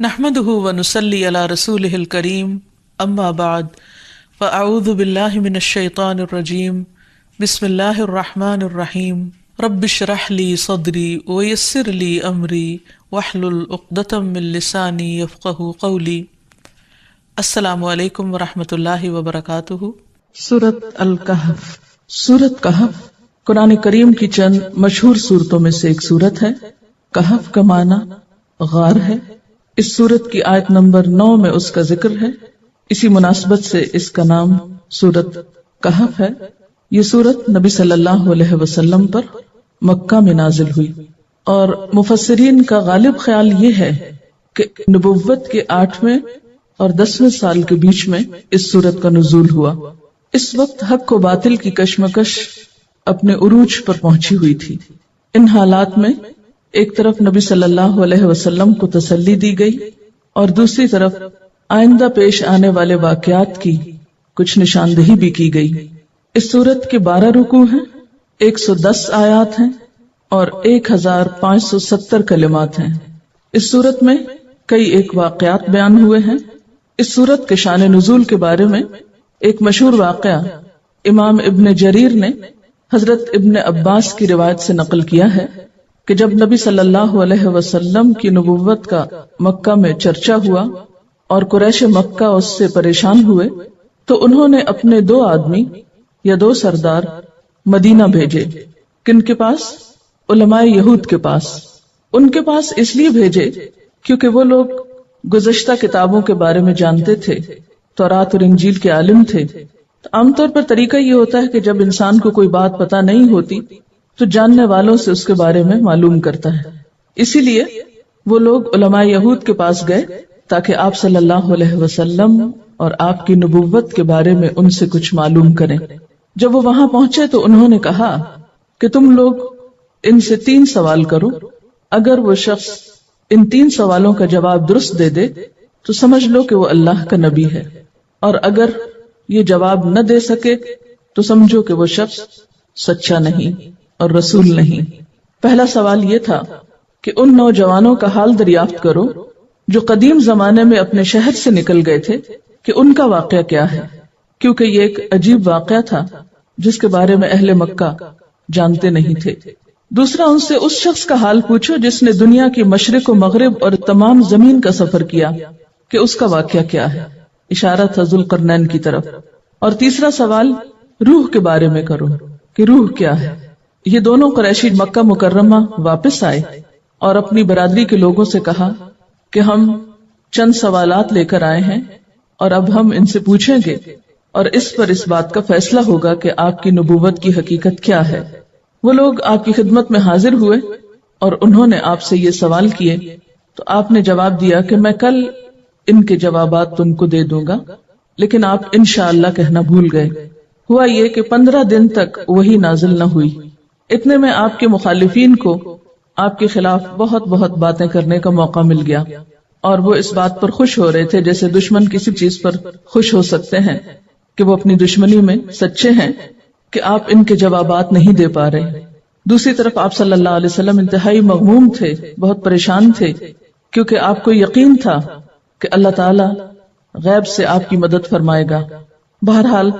نحمده ونصلي على رسوله الكريم اما بعد فاعوذ بالله من الشيطان الرجيم بسم الله الرحمن الرحيم رب اشرح لي صدري ويسر لي امري واحلل عقدة من لساني يفقهوا قولي۔ السلام علیکم ورحمۃ اللہ وبرکاتہ۔ سورۃ الکہف۔ سورۃ کہف قرآن کریم کی چند مشہور صورتوں میں سے ایک صورت ہے۔ کہف کا معنی غار ہے۔ اس صورت کی آیت نمبر 9 میں اس کا ذکر ہے، اسی مناسبت سے اس کا نام سورۃ کہف ہے۔ یہ صورت نبی صلی اللہ علیہ وسلم پر مکہ میں نازل ہوئی، اور مفسرین کا غالب خیال یہ ہے کہ نبوت کے 8ویں اور 10ویں سال کے بیچ میں اس صورت کا نزول ہوا۔ اس وقت حق و باطل کی کشمکش اپنے عروج پر پہنچی ہوئی تھی۔ ان حالات میں ایک طرف نبی صلی اللہ علیہ وسلم کو تسلی دی گئی، اور دوسری طرف آئندہ پیش آنے والے واقعات کی کچھ نشاندہی بھی کی گئی۔ اس صورت کے 12 رکوع ہیں، 110 آیات ہیں اور 1570 کلمات ہیں۔ اس صورت میں کئی ایک واقعات بیان ہوئے ہیں۔ اس صورت کے شان نزول کے بارے میں ایک مشہور واقعہ امام ابن جریر نے حضرت ابن عباس کی روایت سے نقل کیا ہے کہ جب نبی صلی اللہ علیہ وسلم کی نبوت کا مکہ میں چرچا ہوا اور قریش مکہ اس سے پریشان ہوئے، تو انہوں نے اپنے 2 آدمی یا 2 سردار مدینہ بھیجے۔ کن کے پاس؟ علماء یہود کے پاس۔ ان کے پاس اس لیے بھیجے کیونکہ وہ لوگ گزشتہ کتابوں کے بارے میں جانتے تھے، تورات اور انجیل کے عالم تھے۔ عام طور پر طریقہ یہ ہوتا ہے کہ جب انسان کو کوئی بات پتہ نہیں ہوتی تو جاننے والوں سے اس کے بارے میں معلوم کرتا ہے۔ اسی لیے وہ لوگ علماء یہود کے پاس گئے تاکہ آپ صلی اللہ علیہ وسلم اور آپ کی نبوت کے بارے میں ان سے کچھ معلوم کریں۔ جب وہ وہاں پہنچے تو انہوں نے کہا کہ تم لوگ ان سے 3 سوال کرو، اگر وہ شخص ان 3 سوالوں کا جواب درست دے دے تو سمجھ لو کہ وہ اللہ کا نبی ہے، اور اگر یہ جواب نہ دے سکے تو سمجھو کہ وہ شخص سچا نہیں اور رسول نہیں۔ پہلا سوال یہ تھا کہ ان نوجوانوں کا حال دریافت کرو جو قدیم زمانے میں اپنے شہر سے نکل گئے تھے، کہ ان کا واقعہ کیا ہے، کیونکہ یہ ایک عجیب واقعہ تھا جس کے بارے میں اہل مکہ جانتے نہیں تھے۔ دوسرا، ان سے اس شخص کا حال پوچھو جس نے دنیا کی مشرق و مغرب اور تمام زمین کا سفر کیا، کہ اس کا واقعہ کیا ہے، اشارہ تھا ذوالقرنین کی طرف۔ اور تیسرا سوال روح کے بارے میں کرو کہ روح کیا ہے۔ یہ دونوں قریشی مکہ مکرمہ واپس آئے اور اپنی برادری کے لوگوں سے کہا کہ ہم چند سوالات لے کر آئے ہیں، اور اب ہم ان سے پوچھیں گے اور اس پر اس بات کا فیصلہ ہوگا کہ آپ کی نبوت کی حقیقت کیا ہے۔ وہ لوگ آپ کی خدمت میں حاضر ہوئے اور انہوں نے آپ سے یہ سوال کیے، تو آپ نے جواب دیا کہ میں کل ان کے جوابات تم کو دے دوں گا، لیکن آپ انشاءاللہ کہنا بھول گئے۔ ہوا یہ کہ 15 دن تک وحی نازل نہ ہوئی۔ اتنے میں آپ کے مخالفین کو آپ کے خلاف بہت باتیں کرنے کا موقع مل گیا، اور وہ اس بات پر خوش ہو رہے تھے جیسے دشمن کسی چیز پر خوش ہو سکتے ہیں کہ وہ اپنی دشمنی میں سچے ہیں کہ آپ ان کے جوابات نہیں دے پا رہے۔ دوسری طرف آپ صلی اللہ علیہ وسلم انتہائی مغموم تھے، بہت پریشان تھے، کیونکہ آپ کو یقین تھا کہ اللہ تعالی غیب سے آپ کی مدد فرمائے گا۔ بہرحال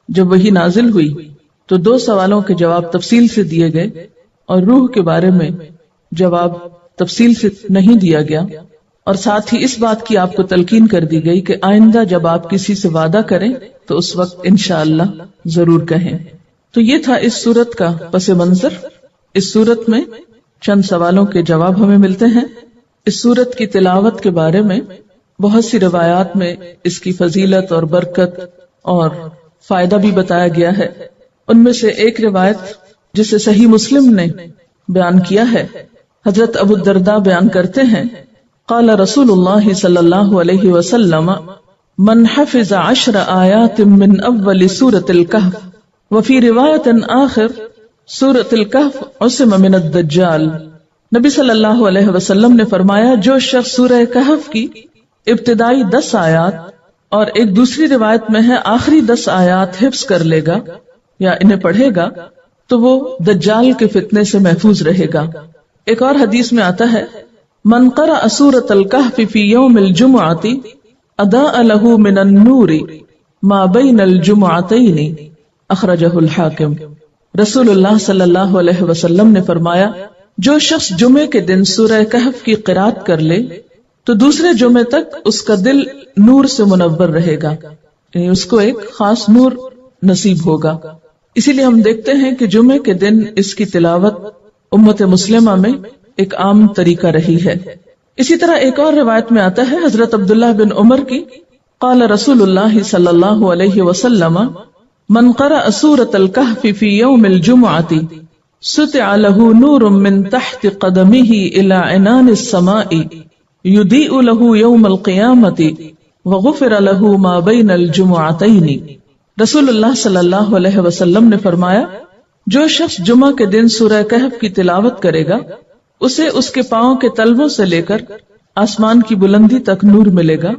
جب وحی نازل ہوئی تو 2 سوالوں کے جواب تفصیل سے دیے گئے، اور روح کے بارے میں جواب تفصیل سے نہیں دیا گیا، اور ساتھ ہی اس بات کی آپ کو تلقین کر دی گئی کہ آئندہ جب آپ کسی سے وعدہ کریں تو اس وقت انشاءاللہ ضرور کہیں۔ تو یہ تھا اس صورت کا پس منظر۔ اس صورت میں چند سوالوں کے جواب ہمیں ملتے ہیں۔ اس صورت کی تلاوت کے بارے میں بہت سی روایات میں اس کی فضیلت اور برکت اور فائدہ بھی بتایا گیا ہے۔ ان میں سے ایک روایت جسے صحیح مسلم نے بیان کیا ہے، حضرت ابو الدرداء بیان کرتے ہیں، قال رسول اللہ صلی اللہ علیہ وسلم من حفظ 10 آیات من اول سورة الکہف وفی روایت آخر سورة الکہف عصم من الدجال۔ نبی صلی اللہ علیہ وسلم نے فرمایا، جو شخص سورہ کہف کی ابتدائی 10 آیات اور ایک دوسری روایت میں ہے آخری 10 آیات حفظ کر لے گا یا انہیں پڑھے گا تو وہ دجال کے فتنے سے محفوظ رہے گا۔ ایک اور حدیث میں آتا ہے، من قرأ سورة الكهف في يوم الجمعة أضاء له من النور ما بين الجمعتين اخرجہ الحاکم۔ رسول اللہ صلی اللہ علیہ وسلم نے فرمایا جو شخص جمعے کے دن سورہ کہف کی قرات کر لے تو دوسرے جمعے تک اس کا دل نور سے منور رہے گا، یعنی اس کو ایک خاص نور نصیب ہوگا۔ اسی لیے ہم دیکھتے ہیں کہ جمعے کے دن اس کی تلاوت امت مسلمہ میں ایک عام طریقہ رہی ہے۔ اسی طرح ایک اور روایت میں آتا ہے حضرت عبداللہ بن عمر کی، قال رسول اللہ صلی اللہ علیہ وسلم من قرأ سورة الكهف في يوم الجمعة سطع له نور من تحت قدمه إلى عنان السماء يضيء له يوم القيامة وغفر له ما بين الجمعتين۔ رسول اللہ صلی اللہ علیہ وسلم نے فرمایا جو شخص جمعہ کے دن سورہ کہف کی تلاوت کرے گا اسے اس کے پاؤں کے تلووں سے لے کر آسمان کی بلندی تک نور ملے گا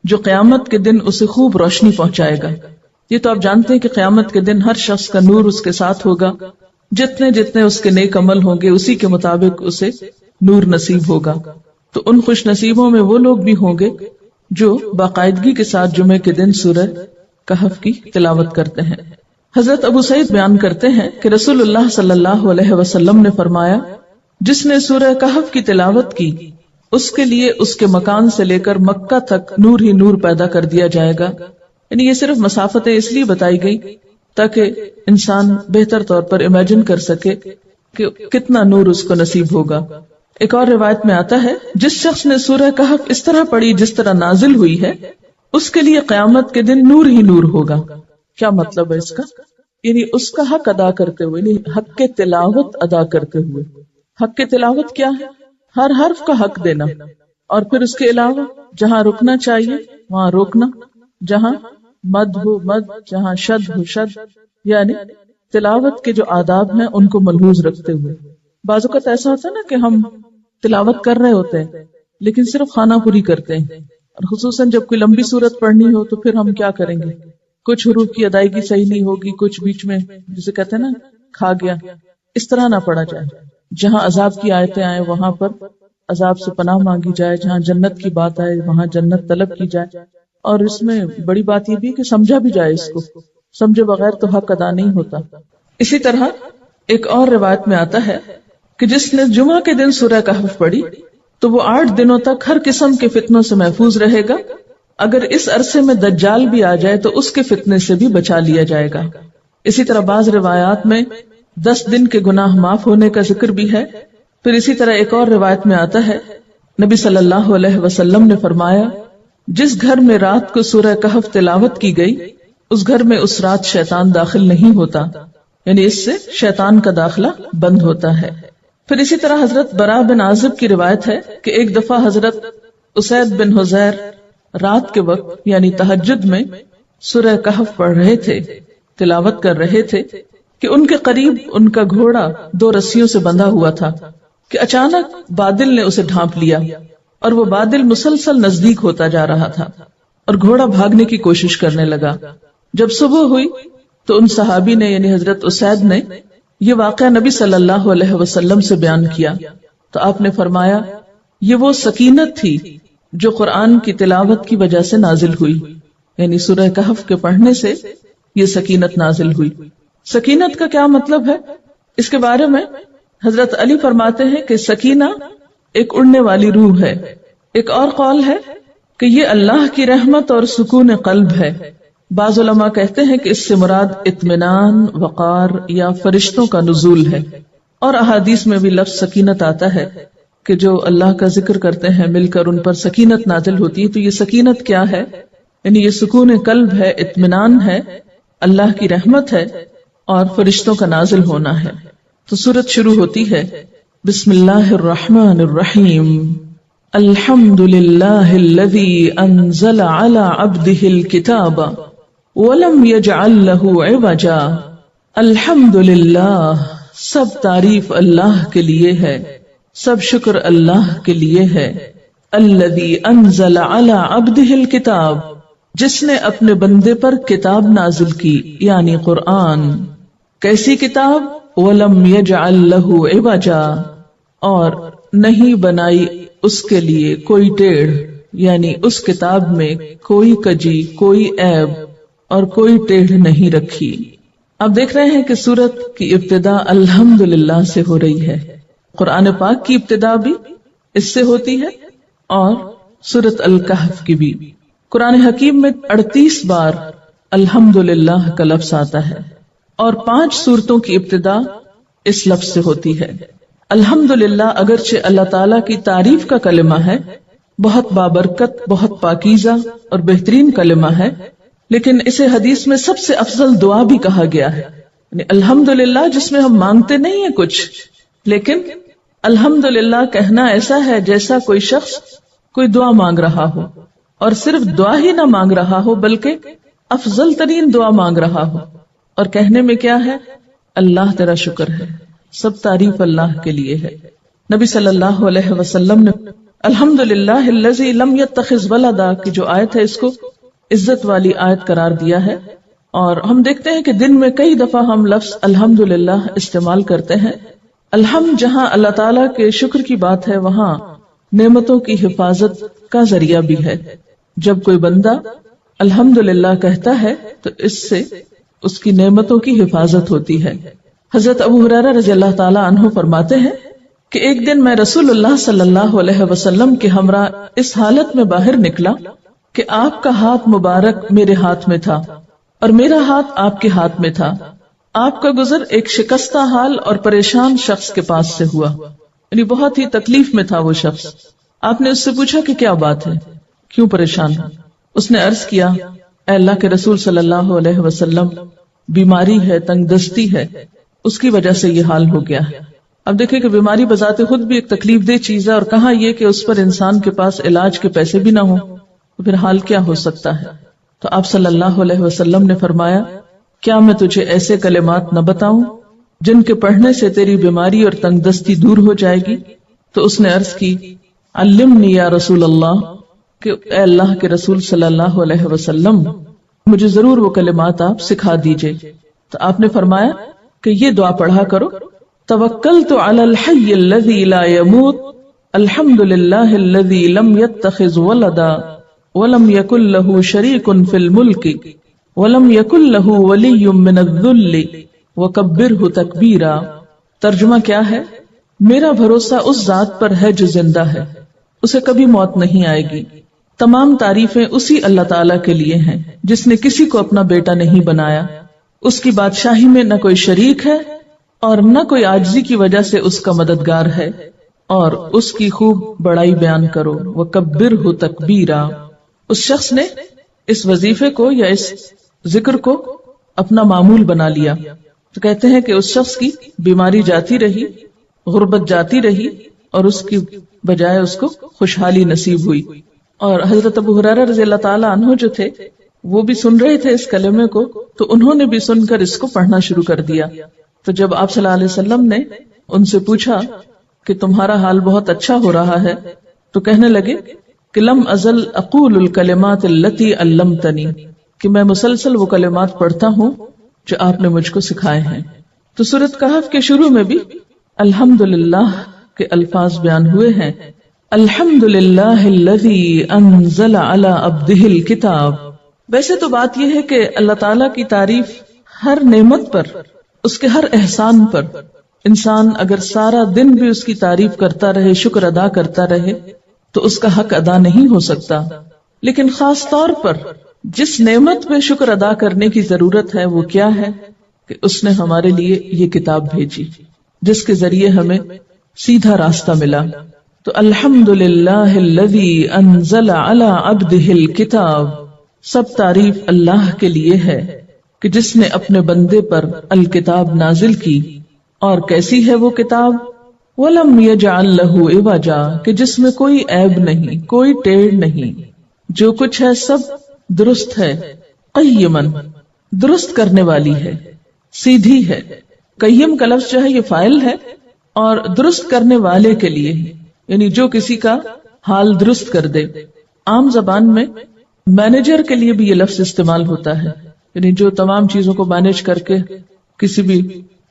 جو قیامت کے دن اسے خوب روشنی پہنچائے گا۔ یہ تو آپ جانتے ہیں کہ قیامت کے دن ہر شخص کا نور اس کے ساتھ ہوگا، جتنے جتنے اس کے نیک عمل ہوں گے اسی کے مطابق اسے نور نصیب ہوگا۔ تو ان خوش نصیبوں میں وہ لوگ بھی ہوں گے جو باقاعدگی کے ساتھ جمعے کے دن سورہ کہف کی تلاوت کرتے ہیں۔ حضرت ابو سعید بیان کرتے ہیں کہ رسول اللہ صلی اللہ علیہ وسلم نے فرمایا جس نے سورہ کہف کی تلاوت کی اس کے لیے اس کے مکان سے لے کر مکہ تک نور ہی نور پیدا کر دیا جائے گا۔ یعنی یہ صرف مسافتیں اس لیے بتائی گئی تاکہ انسان بہتر طور پر امیجن کر سکے کہ کتنا نور اس کو نصیب ہوگا۔ ایک اور روایت میں آتا ہے جس شخص نے سورہ کہف اس طرح پڑھی جس طرح نازل ہوئی ہے اس کے لیے قیامت کے دن نور ہی نور ہوگا۔ کیا مطلب ہے اس کا؟ یعنی اس کا حق ادا کرتے ہوئے، یعنی حق کے تلاوت ادا کرتے ہوئے۔ حق کے تلاوت کیا ہے؟ ہر حرف کا حق دینا، اور پھر اس کے علاوہ جہاں رکنا چاہیے وہاں روکنا، جہاں مد ہو مد، جہاں شد ہو شد، یعنی تلاوت کے جو آداب ہیں ان کو ملحوظ رکھتے ہوئے۔ بعض اوقات ایسا ہوتا ہے نا کہ ہم تلاوت کر رہے ہوتے ہیں لیکن صرف خانہ پوری کرتے ہیں، اور خصوصاً جب کوئی لمبی صورت پڑھنی ہو تو پھر ہم کیا کریں گے، کچھ حروف کی ادائیگی صحیح نہیں ہوگی، کچھ بیچ میں جسے کہتے ہیں نا کھا گیا، اس طرح نہ پڑھا جائے۔ جہاں عذاب کی آیتیں آئے وہاں پر عذاب سے پناہ مانگی جائے، جہاں جنت کی بات آئے وہاں جنت طلب کی جائے، اور اس میں بڑی بات یہ بھی کہ سمجھا بھی جائے، اس کو سمجھے بغیر تو حق ادا نہیں ہوتا۔ اسی طرح ایک اور روایت میں آتا ہے کہ جس نے جمعہ کے دن سورہ کہف پڑھی تو وہ 8 دنوں تک ہر قسم کے فتنوں سے محفوظ رہے گا، اگر اس عرصے میں دجال بھی آ جائے تو اس کے فتنے سے بھی بچا لیا جائے گا۔ اسی طرح بعض روایات میں 10 دن کے گناہ معاف ہونے کا ذکر بھی ہے۔ پھر اسی طرح ایک اور روایت میں آتا ہے نبی صلی اللہ علیہ وسلم نے فرمایا جس گھر میں رات کو سورہ کہف تلاوت کی گئی اس گھر میں اس رات شیطان داخل نہیں ہوتا، یعنی اس سے شیطان کا داخلہ بند ہوتا ہے۔ پھر اسی طرح حضرت براء بن عازب کی روایت ہے کہ ایک دفعہ حضرت اسید بن حضیر رات کے وقت یعنی تہجد میں سورہ کہف پڑھ رہے تھے، تلاوت کر رہے تھے کہ ان کے قریب ان کا گھوڑا 2 رسیوں سے بندھا ہوا تھا کہ اچانک بادل نے اسے ڈھانپ لیا، اور وہ بادل مسلسل نزدیک ہوتا جا رہا تھا اور گھوڑا بھاگنے کی کوشش کرنے لگا۔ جب صبح ہوئی تو ان صحابی نے یعنی حضرت اسید نے یہ واقعہ نبی صلی اللہ علیہ وسلم سے بیان کیا تو آپ نے فرمایا یہ وہ سکینت تھی جو قرآن کی تلاوت کی وجہ سے نازل ہوئی، یعنی سورہ کہف کے پڑھنے سے یہ سکینت نازل ہوئی۔ سکینت کا کیا مطلب ہے؟ اس کے بارے میں حضرت علی فرماتے ہیں کہ سکینہ ایک اڑنے والی روح ہے۔ ایک اور قول ہے کہ یہ اللہ کی رحمت اور سکون قلب ہے۔ بعض علماء کہتے ہیں کہ اس سے مراد اطمینان، وقار یا فرشتوں کا نزول ہے، اور احادیث میں بھی لفظ سکینت آتا ہے کہ جو اللہ کا ذکر کرتے ہیں مل کر ان پر سکینت نازل ہوتی ہے۔ تو یہ سکینت کیا ہے؟ یعنی یہ سکون قلب ہے، اطمینان ہے، اللہ کی رحمت ہے اور فرشتوں کا نازل ہونا ہے۔ تو سورت شروع ہوتی ہے بسم اللہ الرحمن الرحیم، الحمد للہ الذی انزل علی عبدہ الکتاب ولم یجعل لہ عوجا۔ الحمد للہ، سب تعریف اللہ کے لیے ہے، سب شکر اللہ کے لیے ہے۔ الذی انزل علی عبدہ الکتاب، جس نے اپنے بندے پر کتاب نازل کی یعنی قرآن۔ کیسی کتاب؟ وَلَمْ يَجْعَلْ لَهُ عِوَجًا، اور نہیں بنائی اس کے لیے کوئی ٹیڑھ، یعنی اس کتاب میں کوئی کجی، کوئی عیب اور کوئی ٹیڑھ نہیں رکھی۔ اب دیکھ رہے ہیں کہ سورت کی ابتدا الحمدللہ سے ہو رہی ہے۔ قرآن پاک کی ابتدا بھی اس سے ہوتی ہے اور سورت الکہف کی بھی۔ قرآن حکیم میں 38 بار الحمدللہ کا لفظ آتا ہے اور 5 سورتوں کی ابتدا اس لفظ سے ہوتی ہے۔ الحمدللہ اگرچہ اللہ تعالیٰ کی تعریف کا کلمہ ہے، بہت بابرکت، بہت پاکیزہ اور بہترین کلمہ ہے، لیکن اسے حدیث میں سب سے افضل دعا بھی کہا گیا ہے۔ یعنی الحمدللہ جس میں ہم مانگتے نہیں ہیں کچھ، لیکن الحمدللہ کہنا ایسا ہے جیسا کوئی شخص کوئی دعا مانگ رہا ہو، اور صرف دعا ہی نہ مانگ رہا ہو بلکہ افضل ترین دعا مانگ رہا ہو۔ اور کہنے میں کیا ہے؟ اللہ تیرا شکر ہے، سب تعریف اللہ کے لیے ہے۔ نبی صلی اللہ علیہ وسلم نے الحمدللہ الذی لم یتخذ ولدا کی جو آیت ہے اس کو عزت والی آیت قرار دیا ہے، اور ہم دیکھتے ہیں کہ دن میں کئی دفعہ ہم لفظ الحمدللہ استعمال کرتے ہیں۔ الحمد جہاں اللہ تعالیٰ کے شکر کی بات ہے، وہاں نعمتوں کی حفاظت کا ذریعہ بھی ہے۔ جب کوئی بندہ الحمدللہ کہتا ہے تو اس سے اس کی نعمتوں کی حفاظت ہوتی ہے۔ حضرت ابو ہریرہ رضی اللہ تعالیٰ عنہ فرماتے ہیں کہ ایک دن میں رسول اللہ صلی اللہ علیہ وسلم کے ہمراہ اس حالت میں باہر نکلا کہ آپ کا ہاتھ مبارک میرے ہاتھ میں تھا اور میرا ہاتھ آپ کے ہاتھ میں تھا۔ آپ کا گزر ایک شکستہ حال اور پریشان شخص کے پاس سے ہوا، یعنی بہت ہی تکلیف میں تھا وہ شخص۔ آپ نے اس سے پوچھا کہ کیا بات ہے، کیوں پریشان ہے؟ اس نے عرض کیا، اے اللہ کے رسول صلی اللہ علیہ وسلم، بیماری ہے، تنگ دستی ہے، اس کی وجہ سے یہ حال ہو گیا ہے۔ اب دیکھیں کہ بیماری بذات خود بھی ایک تکلیف دہ چیز ہے، اور کہاں یہ کہ اس پر انسان کے پاس علاج کے پیسے بھی نہ ہوں، تو پھر حال کیا ہو سکتا ہے؟ تو آپ صلی اللہ علیہ وسلم نے فرمایا، کیا میں تجھے ایسے کلمات نہ بتاؤں جن کے پڑھنے سے تیری بیماری اور تنگ دستی دور ہو جائے گی؟ تو اس نے عرض کی، علمنی یا رسول اللہ، کہ اے اللہ کے رسول صلی اللہ علیہ وسلم، مجھے ضرور وہ کلمات آپ سکھا دیجئے۔ تو آپ نے فرمایا کہ یہ دعا پڑھا کرو، توکلت علی الحی الذی لا یموت، الحمد للہ الذی لم یتخذ ولدا ولم یکن لہ شریک فی الملک ولم یکن لہ ولی من الذل وکبرہ تکبیرا۔ ترجمہ کیا ہے؟ میرا بھروسہ اس ذات پر ہے جو زندہ ہے، اسے کبھی موت نہیں آئے گی۔ تمام تعریفیں اسی اللہ تعالیٰ کے لیے ہیں جس نے کسی کو اپنا بیٹا نہیں بنایا، اس کی بادشاہی میں نہ کوئی شریک ہے اور نہ کوئی عاجزی کی وجہ سے اس کا مددگار ہے، اور اس کی خوب بڑائی بیان کرو، وکبرہ تکبیرا۔ اس شخص نے اس وظیفے کو یا اس ذکر کو اپنا معمول بنا لیا، تو کہتے ہیں کہ اس شخص کی بیماری جاتی رہی، غربت جاتی رہی، اور اس کی بجائے اس کو خوشحالی نصیب ہوئی۔ اور حضرت ابو ہریرہ رضی اللہ تعالیٰ عنہ جو تھے وہ بھی سن رہے تھے اس کلمے کو، تو انہوں نے بھی سن کر اس کو پڑھنا شروع کر دیا۔ تو جب آپ صلی اللہ علیہ وسلم نے ان سے پوچھا کہ تمہارا حال بہت اچھا ہو رہا ہے، تو کہنے لگے کہ لم ازل اقول الکلمات التی علمتنی، کہ میں مسلسل وہ کلمات پڑھتا ہوں جو آپ نے مجھ کو سکھائے ہیں۔ تو سورۃ کہف کے شروع میں بھی الحمدللہ کے الفاظ بیان ہوئے ہیں۔ الحمدللہ الذی انزل علی عبدہ الکتاب۔ ویسے تو بات یہ ہے کہ اللہ تعالیٰ کی تعریف ہر نعمت پر، اس کے ہر احسان پر انسان اگر سارا دن بھی اس کی تعریف کرتا رہے، شکر ادا کرتا رہے، تو اس کا حق ادا نہیں ہو سکتا۔ لیکن خاص طور پر جس نعمت پہ شکر ادا کرنے کی ضرورت ہے وہ کیا ہے کہ اس نے ہمارے لیے یہ کتاب بھیجی جس کے ذریعے ہمیں سیدھا راستہ ملا۔ تو الحمدللہ الذی انزل علی عبدہ الکتاب، سب تعریف اللہ کے لیے ہے کہ جس نے اپنے بندے پر الکتاب نازل کی۔ اور کیسی ہے وہ کتاب؟ وَلَمْ يَجْعَلْ لَهُ عِوَجًا، کہ جس میں کوئی عیب نہیں، کوئی ٹیڑھ نہیں، جو کچھ ہے سب درست ہے۔ قیماً، درست کرنے والی ہے، سیدھی ہے۔ قیم کا لفظ جو ہے یہ فاعل ہے اور درست کرنے والے کے لیے، یعنی جو کسی کا حال درست کر دے۔ عام زبان میں مینیجر کے لیے بھی یہ لفظ استعمال ہوتا ہے، یعنی جو تمام چیزوں کو مینیج کر کے کسی بھی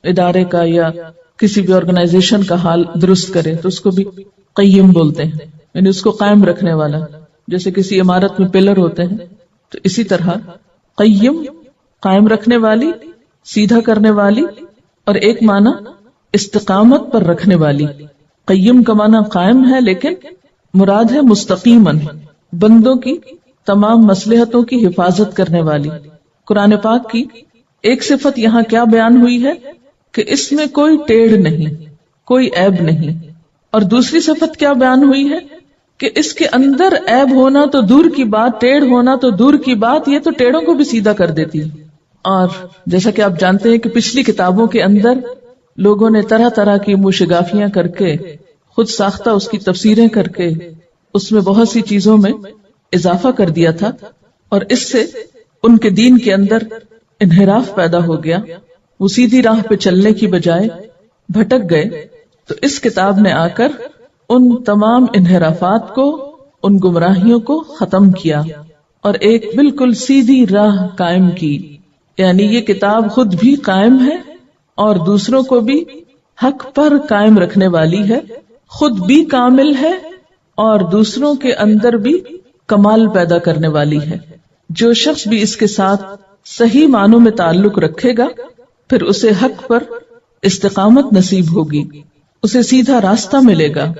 ادارے کا یا کسی بھی آرگنائزیشن کا حال درست کرے، تو اس کو بھی قیم بولتے ہیں، یعنی اس کو قائم رکھنے والا، جیسے کسی عمارت میں پلر ہوتے ہیں، تو اسی طرح قیم قائم رکھنے والی، سیدھا کرنے والی، اور ایک معنی استقامت پر رکھنے والی۔ قیم کا معنی قائم ہے، لیکن مراد ہے مستقیماً، بندوں کی تمام مصلحتوں کی حفاظت کرنے والی۔ قرآن پاک کی ایک صفت یہاں کیا بیان ہوئی ہے کہ اس میں کوئی ٹیڑھ نہیں، کوئی عیب نہیں، اور دوسری صفت کیا بیان ہوئی ہے کہ اس کے اندر عیب ہونا تو دور کی بات، ٹیڑھ ہونا تو دور کی بات، یہ تو ٹیڑھوں کو بھی سیدھا کر دیتی ہے۔ اور جیسا کہ آپ جانتے ہیں کہ پچھلی کتابوں کے اندر لوگوں نے طرح طرح کی موشگافیاں کر کے، خود ساختہ اس کی تفسیریں کر کے اس میں بہت سی چیزوں میں اضافہ کر دیا تھا، اور اس سے ان کے دین کے اندر انحراف پیدا ہو گیا، وہ سیدھی راہ پہ چلنے کی بجائے بھٹک گئے۔ تو اس کتاب نے آ کر ان تمام انحرافات کو، ان گمراہیوں کو ختم کیا اور ایک بالکل سیدھی راہ قائم کی۔ یعنی یہ کتاب خود بھی قائم ہے اور دوسروں کو بھی حق پر قائم رکھنے والی ہے، خود بھی کامل ہے اور دوسروں کے اندر بھی کمال پیدا کرنے والی ہے۔ جو شخص بھی اس کے ساتھ صحیح معنوں میں تعلق رکھے گا، پھر اسے حق پر استقامت نصیب ہوگی، اسے سیدھا راستہ ملے گا۔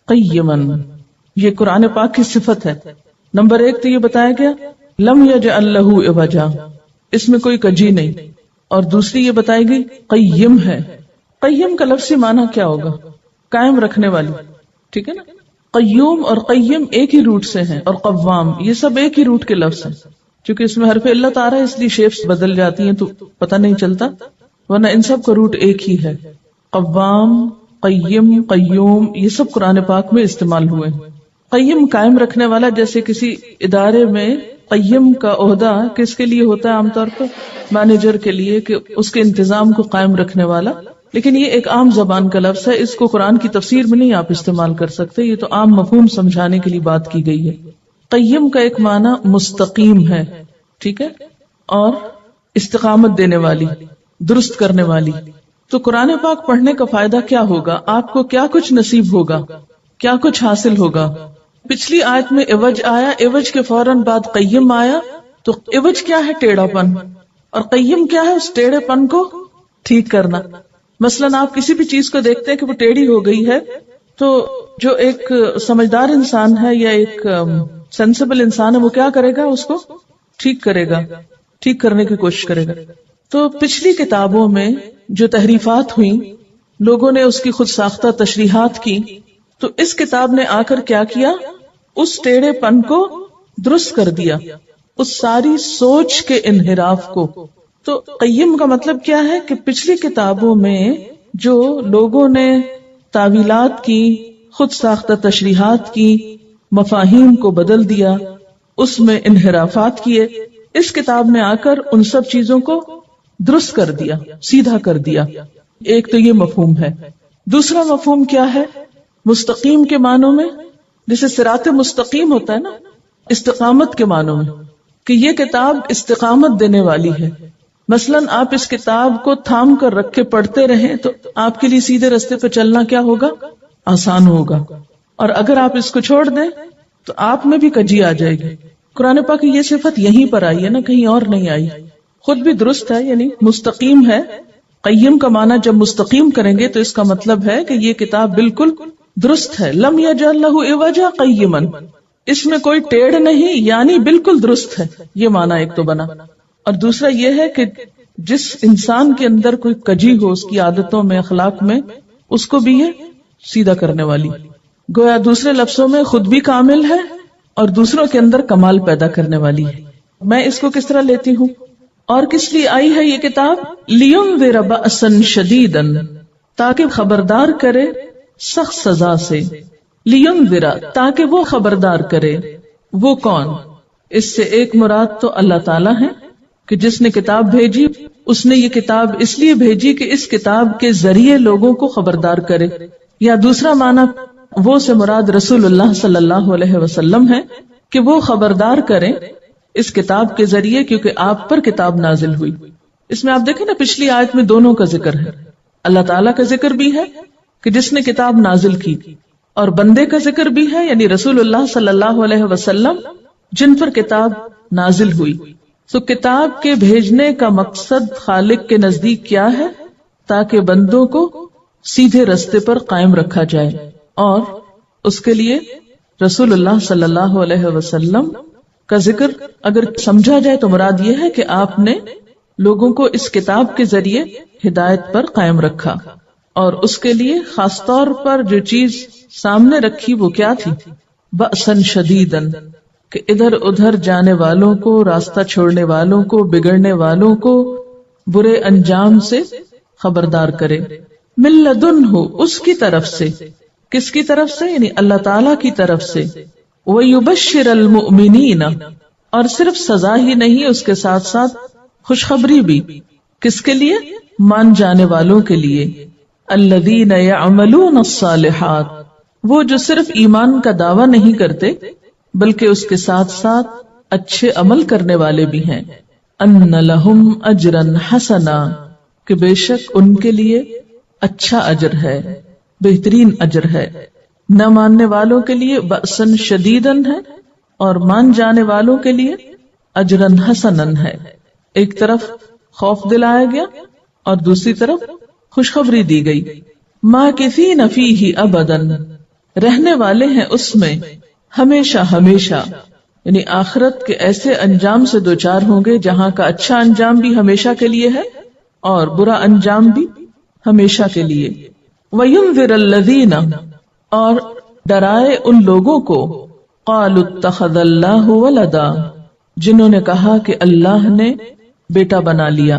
قیماً، یہ قرآن پاک کی صفت ہے۔ نمبر 1 تو یہ بتایا گیا لم یجعل لہ عوجا، اس میں کوئی کجی نہیں، اور دوسری یہ بتائی گئی قیم ہے۔ قیم کا لفظی معنی کیا ہوگا؟ قائم رکھنے والی، ٹھیک ہے نا؟ قیوم اور قیم ایک ہی روٹ سے ہیں، اور قوام یہ سب ایک ہی روٹ کے لفظ ہیں۔ چونکہ اس میں حرف علت آ رہا ہے اس لیے شیپس بدل جاتی ہیں تو پتہ نہیں چلتا، ورنہ ان سب کا روٹ ایک ہی ہے۔ قوام، قیم، قیوم، یہ سب قرآن پاک میں استعمال ہوئے ہیں۔ قیم قائم رکھنے والا، جیسے کسی ادارے میں قیم کا عہدہ کس کے لیے ہوتا ہے؟ عام طور پر مینیجر کے لیے، کہ اس کے انتظام کو قائم رکھنے والا، لیکن یہ ایک عام زبان کا لفظ ہے، اس کو قرآن کی تفسیر میں نہیں آپ استعمال کر سکتے، یہ تو عام مفہوم سمجھانے کے لیے بات کی گئی ہے۔ قیم کا ایک معنی مستقیم ہے، ٹھیک ہے، اور استقامت دینے والی، درست کرنے والی۔ تو قرآن پاک پڑھنے کا فائدہ کیا ہوگا؟ آپ کو کیا کچھ نصیب ہوگا، کیا کچھ حاصل ہوگا؟ پچھلی آیت میں عوج آیا، عوج کے فوراً بعد قیم آیا، تو عوج کیا ہے؟ ٹیڑھا پن، اور قیم کیا ہے؟ اس ٹیڑھے پن کو ٹھیک کرنا۔ مثلاً آپ کسی بھی چیز کو دیکھتے ہیں کہ وہ ٹیڑھی ہو گئی ہے، تو جو ایک سمجھدار انسان ہے یا ایک سینسیبل انسان ہے، وہ کیا کرے گا؟ اس کو ٹھیک کرے گا، ٹھیک کرنے کی کوشش کرے گا۔ تو پچھلی کتابوں میں جو تحریفات ہوئیں، لوگوں نے اس کی خود ساختہ تشریحات کی، تو اس کتاب نے آ کر کیا کیا؟ اس ٹیڑھے پن کو درست کر دیا، اس ساری سوچ کے انحراف کو۔ تو قیم کا مطلب کیا ہے کہ پچھلی کتابوں میں جو لوگوں نے تعویلات کی، خود ساختہ تشریحات کی، مفاہیم کو بدل دیا، اس میں انحرافات کیے، اس کتاب نے آ کر ان سب چیزوں کو درست کر دیا، سیدھا کر دیا۔ ایک تو یہ مفہوم ہے۔ دوسرا مفہوم کیا ہے؟ مستقیم کے معنوں میں، جیسے صراط مستقیم ہوتا ہے نا، استقامت کے معنوں میں، کہ یہ کتاب استقامت دینے والی ہے۔ مثلاً آپ اس کتاب کو تھام کر رکھ کے پڑھتے رہیں تو آپ کے لیے سیدھے رستے پہ چلنا کیا ہوگا؟ آسان ہوگا، اور اگر آپ اس کو چھوڑ دیں تو آپ میں بھی کجی آ جائے گی۔ قرآن پاک کی یہ صفت یہیں پر آئی ہے نا، کہیں اور نہیں آئی۔ خود بھی درست ہے، یعنی مستقیم ہے۔ قیم کا معنی جب مستقیم کریں گے تو اس کا مطلب ہے کہ یہ کتاب بالکل درست ہے۔ لم یجعل لہ عوجا قیما، اس میں کوئی ٹیڑھ نہیں، یعنی بالکل درست ہے، یہ معنی ایک تو بنا۔ اور دوسرا یہ ہے کہ جس انسان کے اندر کوئی کجی ہو، اس کی عادتوں میں، اخلاق میں، اس کو بھی یہ سیدھا کرنے والی۔ گویا دوسرے لفظوں میں خود بھی کامل ہے اور دوسروں کے اندر کمال پیدا کرنے والی ہے۔ میں اس کو کس طرح لیتی ہوں اور کس لیے آئی ہے یہ کتاب؟ لِيُنذِرَ بَأْسًا شَدِيدًا، تاکہ خبردار کرے سخت سزا سے۔ لِيُنذِرَ، تاکہ وہ خبردار کرے۔ وہ کون؟ اس سے ایک مراد تو اللہ تعالیٰ ہے کہ جس نے کتاب بھیجی، اس نے یہ کتاب اس لیے بھیجی کہ اس کتاب کے ذریعے لوگوں کو خبردار کرے۔ یا دوسرا معنی وہ سے مراد رسول اللہ صلی اللہ علیہ وسلم ہے کہ وہ خبردار کریں اس کتاب کے ذریعے، کیونکہ آپ پر کتاب نازل ہوئی۔ اس میں آپ دیکھیں نا، پچھلی آیت میں دونوں کا ذکر ہے، اللہ تعالیٰ کا ذکر بھی ہے کہ جس نے کتاب نازل کی، اور بندے کا ذکر بھی ہے، یعنی رسول اللہ صلی اللہ علیہ وسلم جن پر کتاب نازل ہوئی. تو کتاب کے بھیجنے کا مقصد خالق کے نزدیک کیا ہے؟ تاکہ بندوں کو سیدھے رستے پر قائم رکھا جائے، اور اس کے لیے رسول اللہ صلی اللہ علیہ وسلم کا ذکر اگر سمجھا جائے تو مراد یہ ہے کہ آپ نے لوگوں کو اس کتاب کے ذریعے ہدایت پر قائم رکھا. اور اس کے لیے خاص طور پر جو چیز سامنے رکھی وہ کیا تھی؟ بأسن شدیدن، کہ ادھر ادھر جانے والوں کو، راستہ چھوڑنے والوں کو، بگڑنے والوں کو برے انجام سے خبردار کرے. من لدنہ، اس کی طرف سے. کس کی طرف سے؟ یعنی اللہ تعالی کی طرف سے. وَيُبَشِّرَ الْمُؤْمِنِينَ، اور صرف سزا ہی نہیں، اس کے ساتھ ساتھ خوشخبری بھی. کس کے لیے؟ مان جانے والوں کے لیے. الذین یعملون الصالحات، وہ جو صرف ایمان کا دعویٰ نہیں کرتے بلکہ اس کے ساتھ ساتھ اچھے عمل کرنے والے بھی ہیں. ان لہم اجرا حسنا، کہ بے شک ان کے لیے اچھا اجر ہے، بہترین اجر ہے. نہ ماننے والوں کے لیے بأسن شدیدن ہے، اور مان جانے والوں کے لیے اجرن حسنن ہے. ایک طرف خوف دلایا گیا اور دوسری طرف خوشخبری دی گئی. ماکثین فیہ ابداً، رہنے والے ہیں اس میں ہمیشہ ہمیشہ، یعنی آخرت کے ایسے انجام سے دوچار ہوں گے جہاں کا اچھا انجام بھی ہمیشہ کے لیے ہے اور برا انجام بھی ہمیشہ کے لیے. وَيُنذِرَ الَّذِينَ، اور ڈرائے ان لوگوں کو قَالُوا اتَّخَذَ اللَّهُ وَلَدًا، جنہوں نے کہا کہ اللہ نے بیٹا بنا لیا.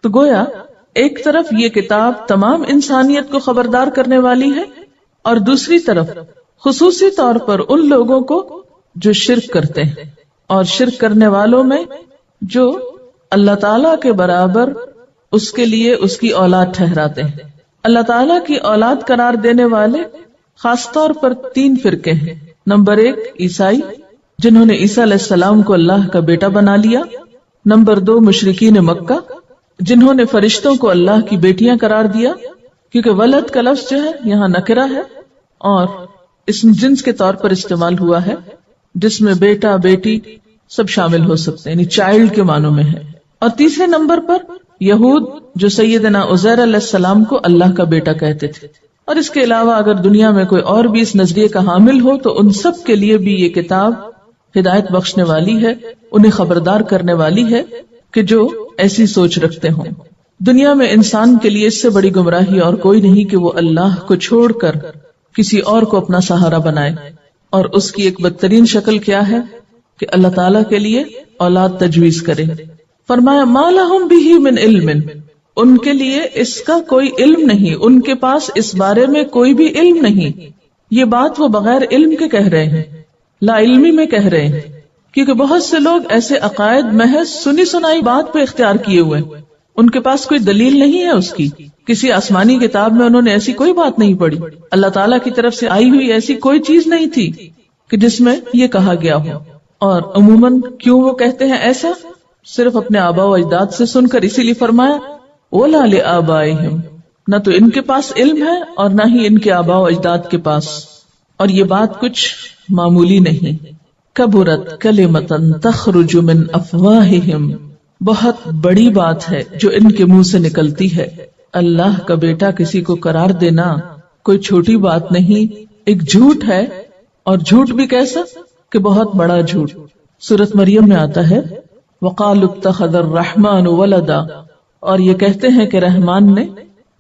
تو گویا ایک طرف یہ کتاب تمام انسانیت کو خبردار کرنے والی ہے، اور دوسری طرف خصوصی طور پر ان لوگوں کو جو شرک کرتے ہیں، اور شرک کرنے والوں میں جو اللہ تعالی کے برابر اس کے لیے اس کی اولاد ٹھہراتے ہیں. اللہ تعالیٰ کی اولاد قرار دینے والے خاص طور پر 3 فرقے ہیں. نمبر 1 عیسائی، جنہوں نے عیسیٰ علیہ السلام کو اللہ کا بیٹا بنا لیا. نمبر 2 مشرکین مکہ، جنہوں نے فرشتوں کو اللہ کی بیٹیاں قرار دیا، کیونکہ ولد کا لفظ جو ہے یہاں نکرہ ہے اور اسم جنس کے طور پر استعمال ہوا ہے، جس میں بیٹا بیٹی سب شامل ہو سکتے ہیں، یعنی چائلڈ کے معنوں میں ہے. اور تیسرے نمبر پر یہود، جو سیدنا عزیر علیہ السلام کو اللہ کا بیٹا کہتے تھے. اور اس کے علاوہ اگر دنیا میں کوئی اور بھی اس نظریے کا حامل ہو تو ان سب کے لیے بھی یہ کتاب ہدایت بخشنے والی ہے، انہیں خبردار کرنے والی ہے کہ جو ایسی سوچ رکھتے ہوں. دنیا میں انسان کے لیے اس سے بڑی گمراہی اور کوئی نہیں کہ وہ اللہ کو چھوڑ کر کسی اور کو اپنا سہارا بنائے. اور اس کی ایک بدترین شکل کیا ہے کہ اللہ تعالیٰ کے لیے اولاد تجویز کرے. فرمایا ما لہم بہ من علم، ان کے لیے اس کا کوئی علم نہیں، ان کے پاس اس بارے میں کوئی بھی علم نہیں. یہ بات وہ بغیر علم کے کہہ رہے ہیں، لا علمی میں کہہ رہے ہیں، کیونکہ بہت سے لوگ ایسے عقائد محض سنی سنائی بات پہ اختیار کیے ہوئے، ان کے پاس کوئی دلیل نہیں ہے اس کی. کسی آسمانی کتاب میں انہوں نے ایسی کوئی بات نہیں پڑھی، اللہ تعالیٰ کی طرف سے آئی ہوئی ایسی کوئی چیز نہیں تھی کہ جس میں یہ کہا گیا ہو. اور عموماً کیوں وہ کہتے ہیں ایسا؟ صرف اپنے آبا و اجداد سے سن کر، اسی لیے فرمایا وَلَا لِآبَائِهِمْ، نہ تو ان کے پاس علم ہے اور نہ ہی ان کے آبا و اجداد کے پاس. اور یہ بات کچھ معمولی نہیں. کبرت کلمۃ تخرج من افواہہم، بہت بڑی بات ہے جو ان کے منہ سے نکلتی ہے. اللہ کا بیٹا کسی کو قرار دینا کوئی چھوٹی بات نہیں، ایک جھوٹ ہے. اور جھوٹ بھی کیسا کہ بہت بڑا جھوٹ. سورۃ مریم میں آتا ہے وَقَالُوا اتَّخَذَ الرَّحْمَنُ وَلَدًا، اور یہ کہتے ہیں کہ رحمان نے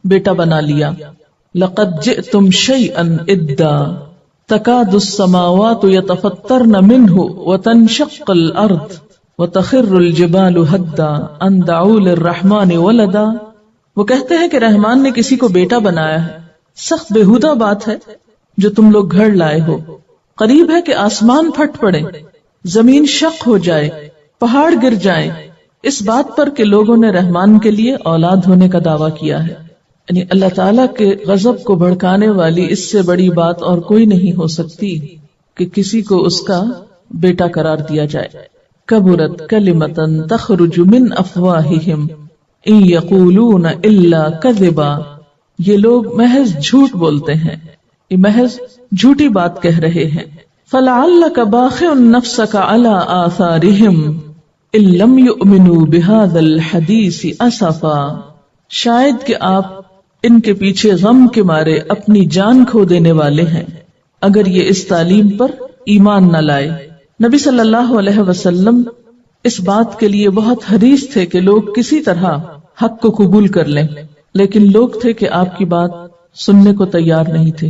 بیٹا بنا لیا. لَقَدْ جِئْتُمْ شَيْئًا إِدًّا تَكَادُ السَّمَاوَاتُ يَتَفَطَّرْنَ مِنْهُ وَتَنشَقُّ الْأَرْضُ وَتَخِرُّ الْجِبَالُ هَدًّا أَن دَعَوْا لِلرَّحْمَنِ وَلَدًا. وہ کہتے ہیں کہ رحمان نے کسی کو بیٹا بنایا ہے. سخت بےہودہ بات ہے جو تم لوگ گھڑ لائے ہو. قریب ہے کہ آسمان پھٹ پڑے، زمین شق ہو جائے، پہاڑ گر جائیں، اس بات پر کہ لوگوں نے رحمان کے لیے اولاد ہونے کا دعویٰ کیا ہے. یعنی اللہ تعالیٰ کے غضب کو بھڑکانے والی اس سے بڑی بات اور کوئی نہیں ہو سکتی کہ کسی کو اس کا بیٹا قرار دیا جائے. کبرت کلمۃ تخرج من افواہہم ان یقولون الا کذبا، یہ لوگ محض جھوٹ بولتے ہیں، یہ محض جھوٹی بات کہہ رہے ہیں. فَلَعَلَّكَ بَاخِعٌ نَفْسَكَ عَلَىٰ آثَارِهِمْ إِن لَّمْ يُؤْمِنُوا بِهَٰذَا الْحَدِيثِ أَسَفًا. شاید کہ آپ ان کے پیچھے غم کے مارے اپنی جان کھو دینے والے ہیں اگر یہ اس تعلیم پر ایمان نہ لائے. نبی صلی اللہ علیہ وسلم اس بات کے لیے بہت حریص تھے کہ لوگ کسی طرح حق کو قبول کر لیں، لیکن لوگ تھے کہ آپ کی بات سننے کو تیار نہیں تھے.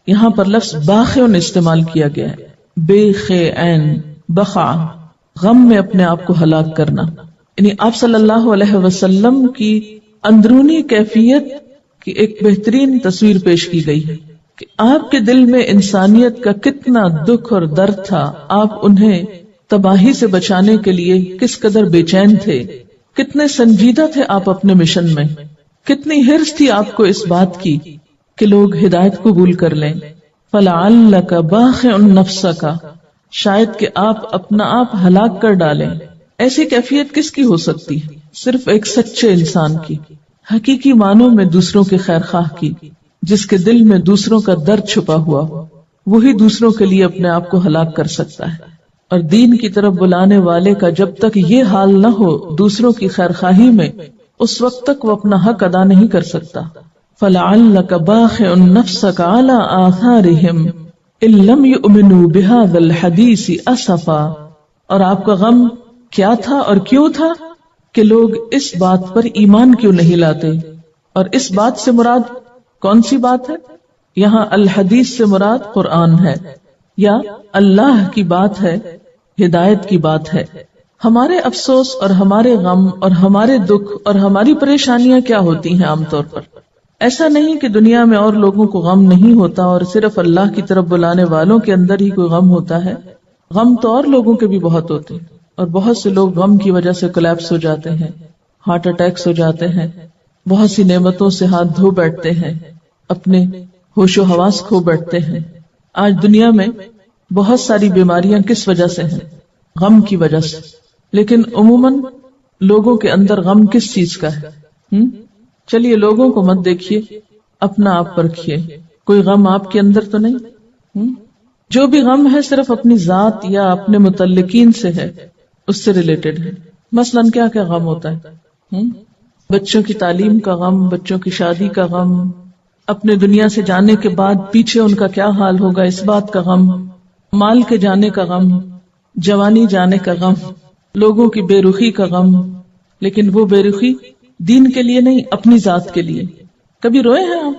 یہاں پر لفظ باخعن استعمال کیا گیا ہے، بے خین بخع، غم میں اپنے آپ کو ہلاک کرنا. یعنی آپ صلی اللہ علیہ وسلم کی اندرونی کیفیت کی ایک بہترین تصویر پیش کی گئی ہے کہ آپ کے دل میں انسانیت کا کتنا دکھ اور درد تھا، آپ انہیں تباہی سے بچانے کے لیے کس قدر بے چین تھے، کتنے سنجیدہ تھے آپ اپنے مشن میں، کتنی حرص تھی آپ کو اس بات کی کہ لوگ ہدایت قبول کر لیں. فَلَعَلَّكَ بَاخِعٌ نَفْسَكَ، شاید کہ آپ اپنا آپ ہلاک کر ڈالیں. ایسی کیفیت کس کی ہو سکتی ہے؟ صرف ایک سچے انسان کی، حقیقی معنوں میں دوسروں کے خیر خواہ کی، جس کے دل میں دوسروں کا درد چھپا ہوا ہو، وہی دوسروں کے لیے اپنے آپ کو ہلاک کر سکتا ہے. اور دین کی طرف بلانے والے کا جب تک یہ حال نہ ہو دوسروں کی خیر خواہی میں، اس وقت تک وہ اپنا حق ادا نہیں کر سکتا. فَلَعَلَّكَ بَاخِعٌ نَفْسَكَ عَلَىٰ آثَارِهِمْ إِن لَّمْ يُؤْمِنُوا بِهَٰذَا الْحَدِيثِ أَسَفًا. اور آپ کا غم کیا تھا اور کیوں تھا کہ لوگ اس بات پر ایمان کیوں نہیں لاتے. اور اس بات سے مراد کون سی بات ہے؟ یہاں الحدیث سے مراد قرآن ہے یا اللہ کی بات ہے، ہدایت کی بات ہے. ہمارے افسوس اور ہمارے غم اور ہمارے دکھ اور ہماری پریشانیاں کیا ہوتی ہیں عام طور پر؟ ایسا نہیں کہ دنیا میں اور لوگوں کو غم نہیں ہوتا اور صرف اللہ کی طرف بلانے والوں کے اندر ہی کوئی غم ہوتا ہے. غم تو اور لوگوں کے بھی بہت ہوتے ہیں، اور بہت سے لوگ غم کی وجہ سے کولیپس ہو جاتے ہیں، ہارٹ اٹیکس ہو جاتے ہیں، بہت سی نعمتوں سے ہاتھ دھو بیٹھتے ہیں، اپنے ہوش و حواس کھو بیٹھتے ہیں. آج دنیا میں بہت ساری بیماریاں کس وجہ سے ہیں؟ غم کی وجہ سے. لیکن عموماً لوگوں کے اندر غم کس چیز کا ہے؟ چلیے لوگوں کو مت دیکھیے، اپنا آپ پرکھیے، کوئی غم آپ کے اندر تو نہیں؟ جو بھی غم ہے صرف اپنی ذات یا اپنے متعلقین سے ہے، اس سے ریلیٹڈ ہے. مثلاً کیا کیا غم ہوتا ہے؟ بچوں کی تعلیم کا غم، بچوں کی شادی کا غم، اپنے دنیا سے جانے کے بعد پیچھے ان کا کیا حال ہوگا اس بات کا غم، مال کے جانے کا غم، جوانی جانے کا غم، لوگوں کی بے رخی کا غم. لیکن وہ بے رخی دین کے لیے نہیں، اپنی ذات کے لیے. کبھی روئے ہیں آپ؟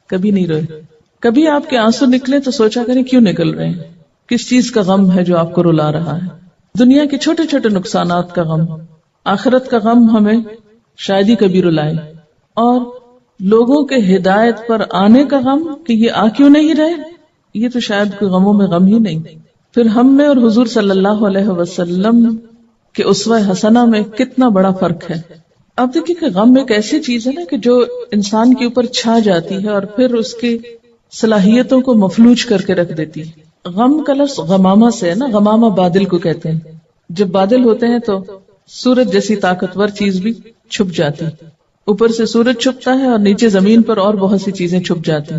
کبھی نہیں روئے. کبھی آپ کے آنسو نکلے تو سوچا کریں کیوں نکل رہے ہیں، کس چیز کا غم ہے جو آپ کو رلا رہا ہے. دنیا کے چھوٹے چھوٹے نقصانات کا غم، آخرت کا غم ہمیں شاید ہی کبھی رلائے، اور لوگوں کے ہدایت پر آنے کا غم کہ یہ آ کیوں نہیں رہے، یہ تو شاید کوئی غموں میں غم ہی نہیں. پھر ہم میں اور حضور صلی اللہ علیہ وسلم کے اسوہ حسنہ میں کتنا بڑا فرق ہے. اب دیکھیں کہ غم ایک ایسی چیز ہے نا کہ جو انسان کے اوپر چھا جاتی ہے اور پھر اس کی صلاحیتوں کو مفلوج کر کے رکھ دیتی ہے. غم کا لفظ غمامہ سے ہے نا، غمامہ بادل کو کہتے ہیں. جب بادل ہوتے ہیں تو سورج جیسی طاقتور چیز بھی چھپ جاتی، اوپر سے سورج چھپتا ہے اور نیچے زمین پر اور بہت سی چیزیں چھپ جاتی.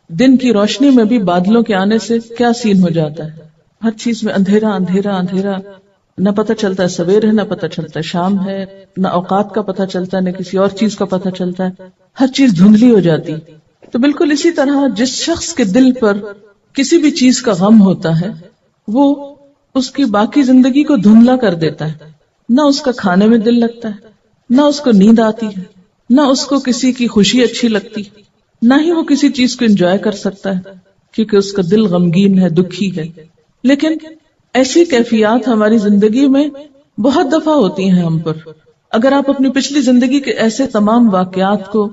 دن کی روشنی میں بھی بادلوں کے آنے سے کیا سین ہو جاتا ہے، ہر چیز میں اندھیرا اندھیرا اندھیرا، نہ پتہ چلتا ہے سویر ہے، نہ پتہ چلتا ہے شام ہے، نہ اوقات کا پتہ چلتا ہے، نہ کسی اور چیز کا پتہ چلتا ہے، ہر چیز دھندلی ہو جاتی. تو بالکل اسی طرح جس شخص کے دل پر کسی بھی چیز کا غم ہوتا ہے وہ اس کی باقی زندگی کو دھندلا کر دیتا ہے. نہ اس کا کھانے میں دل لگتا ہے، نہ اس کو نیند آتی ہے، نہ اس کو کسی کی خوشی اچھی لگتی، نہ ہی وہ کسی چیز کو انجوائے کر سکتا ہے کیونکہ اس کا دل غمگین ہے، دکھی ہے. لیکن ایسی کیفیات ہماری زندگی میں بہت دفعہ ہوتی ہیں ہم پر. اگر آپ اپنی پچھلی زندگی کے ایسے تمام واقعات کو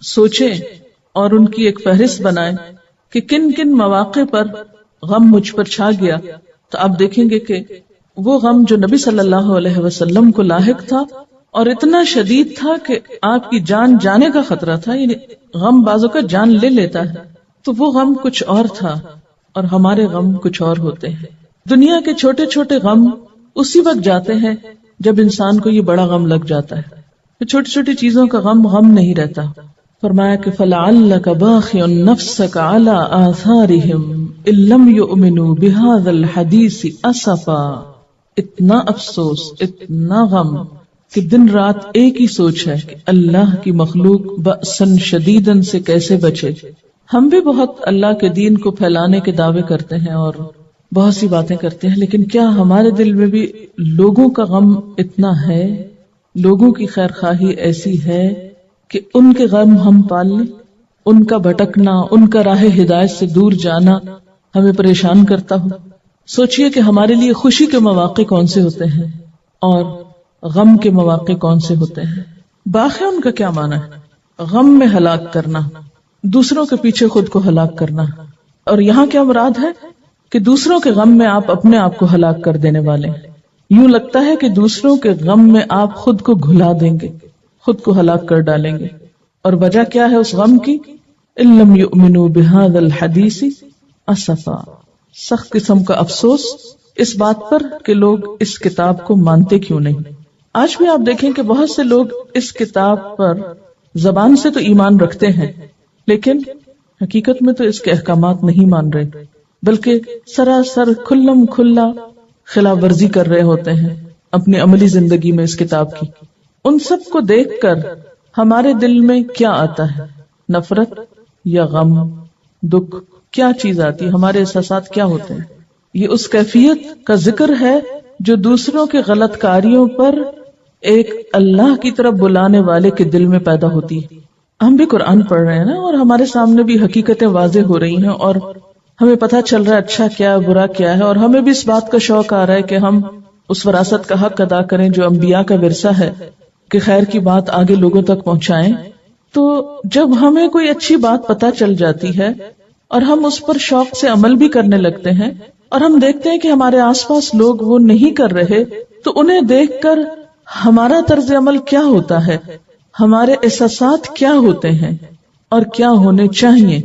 سوچیں اور ان کی ایک فہرست بنائیں کہ کن کن مواقع پر غم مجھ پر چھا گیا، تو آپ دیکھیں گے کہ وہ غم جو نبی صلی اللہ علیہ وسلم کو لاحق تھا اور اتنا شدید تھا کہ آپ کی جان جانے کا خطرہ تھا، یعنی غم بازو کا جان لے لیتا ہے، تو وہ غم کچھ اور تھا اور ہمارے غم کچھ اور ہوتے ہیں. دنیا کے چھوٹے چھوٹے غم اسی وقت جاتے ہیں جب انسان کو یہ بڑا غم لگ جاتا ہے. چھوٹی چھوٹی چیزوں کا غم نہیں رہتا. فرمایا کہ فَلَعَلَّكَ بَاخِعٌ نَفْسَكَ عَلَىٰ آثَارِهِمْ إِن لَّمْ يُؤْمِنُوا بِهَٰذَا الْحَدِيثِ أَسَفًا. اتنا افسوس، اتنا غم کہ دن رات ایک ہی سوچ ہے کہ اللہ کی مخلوق بأساً شدیداً سے کیسے بچے. ہم بھی بہت اللہ کے دین کو پھیلانے کے دعوے کرتے ہیں اور بہت سی باتیں کرتے ہیں، لیکن کیا ہمارے دل میں بھی لوگوں کا غم اتنا ہے، لوگوں کی خیر خواہی ایسی ہے کہ ان کے غم ہم پال لیں؟ ان کا بھٹکنا، ان کا راہ ہدایت سے دور جانا ہمیں پریشان کرتا ہو. سوچئے کہ ہمارے لیے خوشی کے مواقع کون سے ہوتے ہیں اور غم کے مواقع کون سے ہوتے ہیں. باخع ان کا کیا معنی ہے؟ غم میں ہلاک کرنا، دوسروں کے پیچھے خود کو ہلاک کرنا. اور یہاں کیا مراد ہے کہ دوسروں کے غم میں آپ اپنے آپ کو ہلاک کر دینے والے. یوں لگتا ہے کہ دوسروں کے غم میں آپ خود کو گھلا دیں گے، خود کو ہلاک کر ڈالیں گے. اور وجہ کیا ہے اس غم کی؟ إِن لَّمْ يُؤْمِنُوا بِهَٰذَا الْحَدِيثِ أَسَفًا. سخت قسم کا افسوس اس بات پر کہ لوگ اس کتاب کو مانتے کیوں نہیں. آج بھی آپ دیکھیں کہ بہت سے لوگ اس کتاب پر زبان سے تو ایمان رکھتے ہیں، لیکن حقیقت میں تو اس کے احکامات نہیں مان رہے، بلکہ سراسر کھلم کھلا خلاف ورزی کر رہے ہوتے ہیں اپنی عملی زندگی میں اس کتاب کی. ان سب کو دیکھ کر ہمارے دل میں کیا آتا ہے؟ نفرت یا غم، دکھ، کیا چیز آتی ہے؟ ہمارے احساسات کیا ہوتے ہیں؟ یہ اس کیفیت کا ذکر ہے جو دوسروں کے غلط کاریوں پر ایک اللہ کی طرف بلانے والے کے دل میں پیدا ہوتی ہے. ہم بھی قرآن پڑھ رہے ہیں نا، اور ہمارے سامنے بھی حقیقتیں واضح ہو رہی ہیں اور ہمیں پتہ چل رہا ہے اچھا کیا ہے، برا کیا ہے، اور ہمیں بھی اس بات کا شوق آ رہا ہے کہ ہم اس وراثت کا حق ادا کریں جو انبیاء کا ورثہ ہے کہ خیر کی بات آگے لوگوں تک پہنچائیں. تو جب ہمیں کوئی اچھی بات پتہ چل جاتی ہے اور ہم اس پر شوق سے عمل بھی کرنے لگتے ہیں، اور ہم دیکھتے ہیں کہ ہمارے آس پاس لوگ وہ نہیں کر رہے، تو انہیں دیکھ کر ہمارا طرز عمل کیا ہوتا ہے، ہمارے احساسات کیا ہوتے ہیں اور کیا ہونے چاہیے.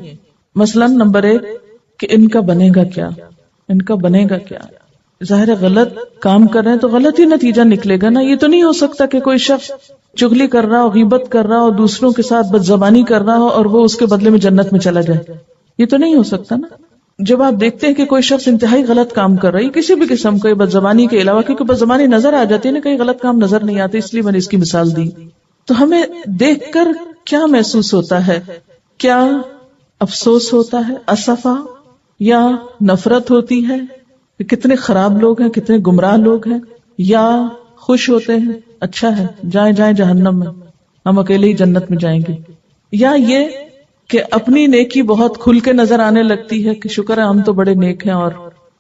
مثلا نمبر 1 کہ ان کا بنے گا کیا، ان کا بنے گا کیا. ظاہر ہے غلط کام کر رہے ہیں تو غلط ہی نتیجہ نکلے گا نا. یہ تو نہیں ہو سکتا کہ کوئی شخص چغلی کر رہا ہو، غیبت کر رہا ہو، دوسروں کے ساتھ بدزبانی کر رہا ہو اور وہ اس کے بدلے میں جنت میں چلا جائے. یہ تو نہیں ہو سکتا نا. جب آپ دیکھتے ہیں کہ کوئی شخص انتہائی غلط کام کر رہی کسی بھی قسم کا، بدزبانی کے علاوہ، کیونکہ بدزبانی نظر آ جاتی ہے نا، کئی غلط کام نظر نہیں آتے، اس لیے میں نے اس کی مثال دی. تو ہمیں دیکھ کر کیا محسوس ہوتا ہے؟ کیا افسوس ہوتا ہے، اسفا، یا نفرت ہوتی ہے کہ کتنے خراب لوگ ہیں، کتنے گمراہ لوگ ہیں، یا خوش ہوتے ہیں اچھا ہے جائیں جائیں جہنم میں، ہم اکیلے ہی جنت میں جائیں گے. یا یہ کہ اپنی نیکی بہت کھل کے نظر آنے لگتی ہے کہ شکر ہے ہم تو بڑے نیک ہیں، اور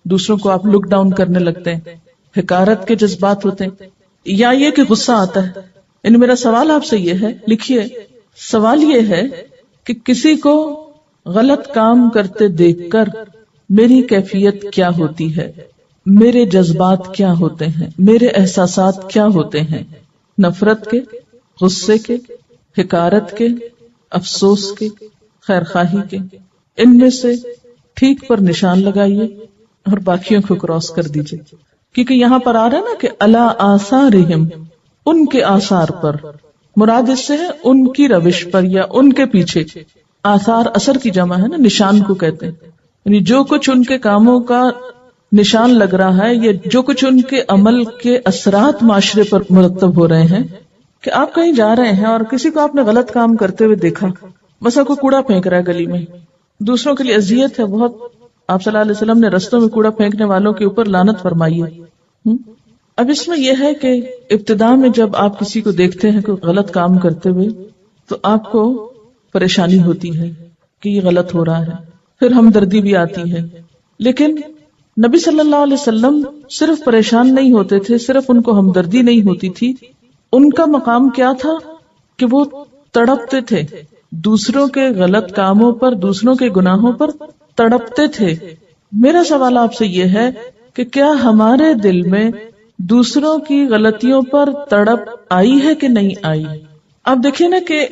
دوسروں کو آپ لک ڈاؤن کرنے لگتے ہیں، حقارت کے جذبات ہوتے ہیں. یا یہ کہ غصہ آتا ہے. میرا سوال آپ سے یہ ہے، لکھیے، سوال یہ ہے کہ کسی کو غلط کام کرتے دیکھ کر میری کیفیت کیا ہوتی ہے، میرے جذبات کیا ہوتے ہیں، میرے احساسات کیا ہوتے ہیں؟ نفرت کے، غصے کے، حقارت کے، افسوس کے، خیر خواہی کے. ان میں سے ٹھیک پر نشان لگائیے اور باقیوں کو کراس کر دیجیے، کیونکہ یہاں پر آ رہا ہے نا کہ علی آثارہم، ان کے آثار پر. مراد اس سے ہے ان کی روش پر یا ان کے پیچھے. آثار اثر کی جمع ہے نا، نشان کو کہتے ہیں. یعنی جو کچھ ان کے کاموں کا نشان لگ رہا ہے، یا جو کچھ ان کے عمل کے اثرات معاشرے پر مرتب ہو رہے ہیں. کہ آپ کہیں جا رہے ہیں اور کسی کو آپ نے غلط کام کرتے ہوئے دیکھا، مثلا کوئی کوڑا پھینک رہا ہے گلی میں، دوسروں کے لیے اذیت ہے بہت. آپ صلی اللہ علیہ وسلم نے رستوں میں کوڑا پھینکنے والوں کے اوپر لعنت فرمائی ہے. اب اس میں یہ ہے کہ ابتدا میں جب آپ کسی کو دیکھتے ہیں کوئی غلط کام کرتے ہوئے تو آپ کو پریشانی ہوتی ہے کہ یہ غلط ہو رہا ہے، پھر ہمدردی بھی آتی ہے. لیکن نبی صلی اللہ علیہ وسلم صرف پریشان نہیں ہوتے تھے، صرف ان کو ہمدردی نہیں ہوتی تھی، ان کا مقام کیا تھا کہ وہ تڑپتے تھے دوسروں کے غلط کاموں پر، دوسروں کے گناہوں پر تڑپتے تھے. میرا سوال آپ سے یہ ہے کہ کیا ہمارے دل میں دوسروں کی غلطیوں پر تڑپ آئی ہے کہ نہیں آئی؟ آپ دیکھیں نا کہ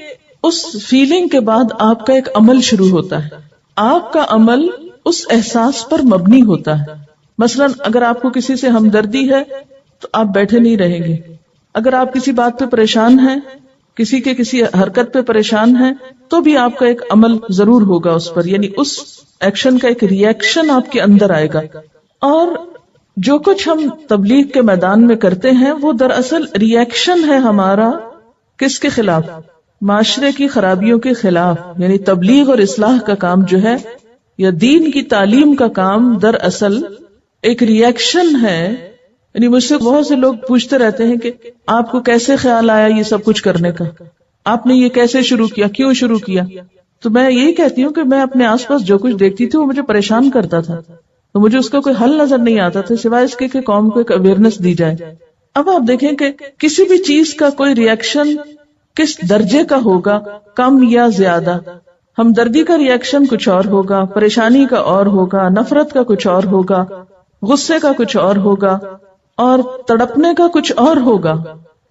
اس فیلنگ کے بعد آپ کا ایک عمل شروع ہوتا ہے. آپ کا عمل اس احساس پر مبنی ہوتا ہے. مثلا اگر آپ کو کسی سے ہمدردی ہے تو آپ بیٹھے نہیں رہیں گے. اگر آپ کسی بات پہ پریشان ہیں، کسی کے کسی حرکت پہ پریشان ہیں، تو بھی آپ کا ایک عمل ضرور ہوگا اس پر، یعنی اس ایکشن کا ایک ری ایکشن آپ کے اندر آئے گا. اور جو کچھ ہم تبلیغ کے میدان میں کرتے ہیں وہ دراصل ری ایکشن ہے ہمارا کس کے خلاف؟ معاشرے کی خرابیوں کے خلاف. یعنی تبلیغ اور اصلاح کا کام جو ہے یا دین کی تعلیم کا کام دراصل ایک ری ایکشن ہے. یعنی مجھ سے بہت سے لوگ پوچھتے رہتے ہیں کہ آپ کو کیسے خیال آیا یہ سب کچھ کرنے کا، آپ نے یہ کیسے شروع کیا، کیوں شروع کیا؟ تو میں یہی کہتی ہوں کہ میں اپنے آس پاس جو کچھ دیکھتی تھی وہ مجھے پریشان کرتا تھا، تو مجھے اس کا کوئی حل نظر نہیں آتا تھا سوائے اس کے کہ قوم کو ایک اویئرنیس دی جائے. اب آپ دیکھیں کہ کسی بھی چیز کا کوئی ری ایکشن کس درجے کا ہوگا، کم یا زیادہ. ہمدردی کا ری ایکشن کچھ اور ہوگا، پریشانی کا اور ہوگا، نفرت کا کچھ اور ہوگا، غصے کا کچھ اور ہوگا، اور تڑپنے کا کچھ اور ہوگا.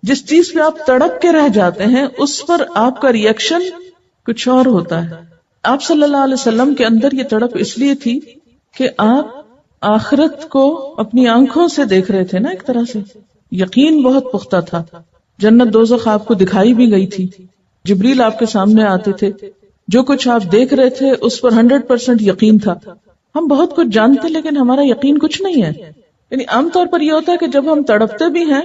جس چیز پہ آپ تڑپ کے رہ جاتے ہیں اس پر آپ کا ری ایکشن کچھ اور ہوتا ہے. آپ صلی اللہ علیہ وسلم کے اندر یہ تڑپ اس لیے تھی کہ آپ آخرت کو اپنی آنکھوں سے دیکھ رہے تھے نا، ایک طرح سے یقین بہت پختہ تھا. جنت دوزخ آپ کو دکھائی بھی گئی تھی، جبریل آپ کے سامنے آتے تھے، جو کچھ آپ دیکھ رہے تھے اس پر 100% یقین تھا. ہم بہت کچھ جانتے لیکن ہمارا یقین کچھ نہیں ہے. یعنی عام طور پر یہ ہوتا ہے کہ جب ہم تڑپتے بھی ہیں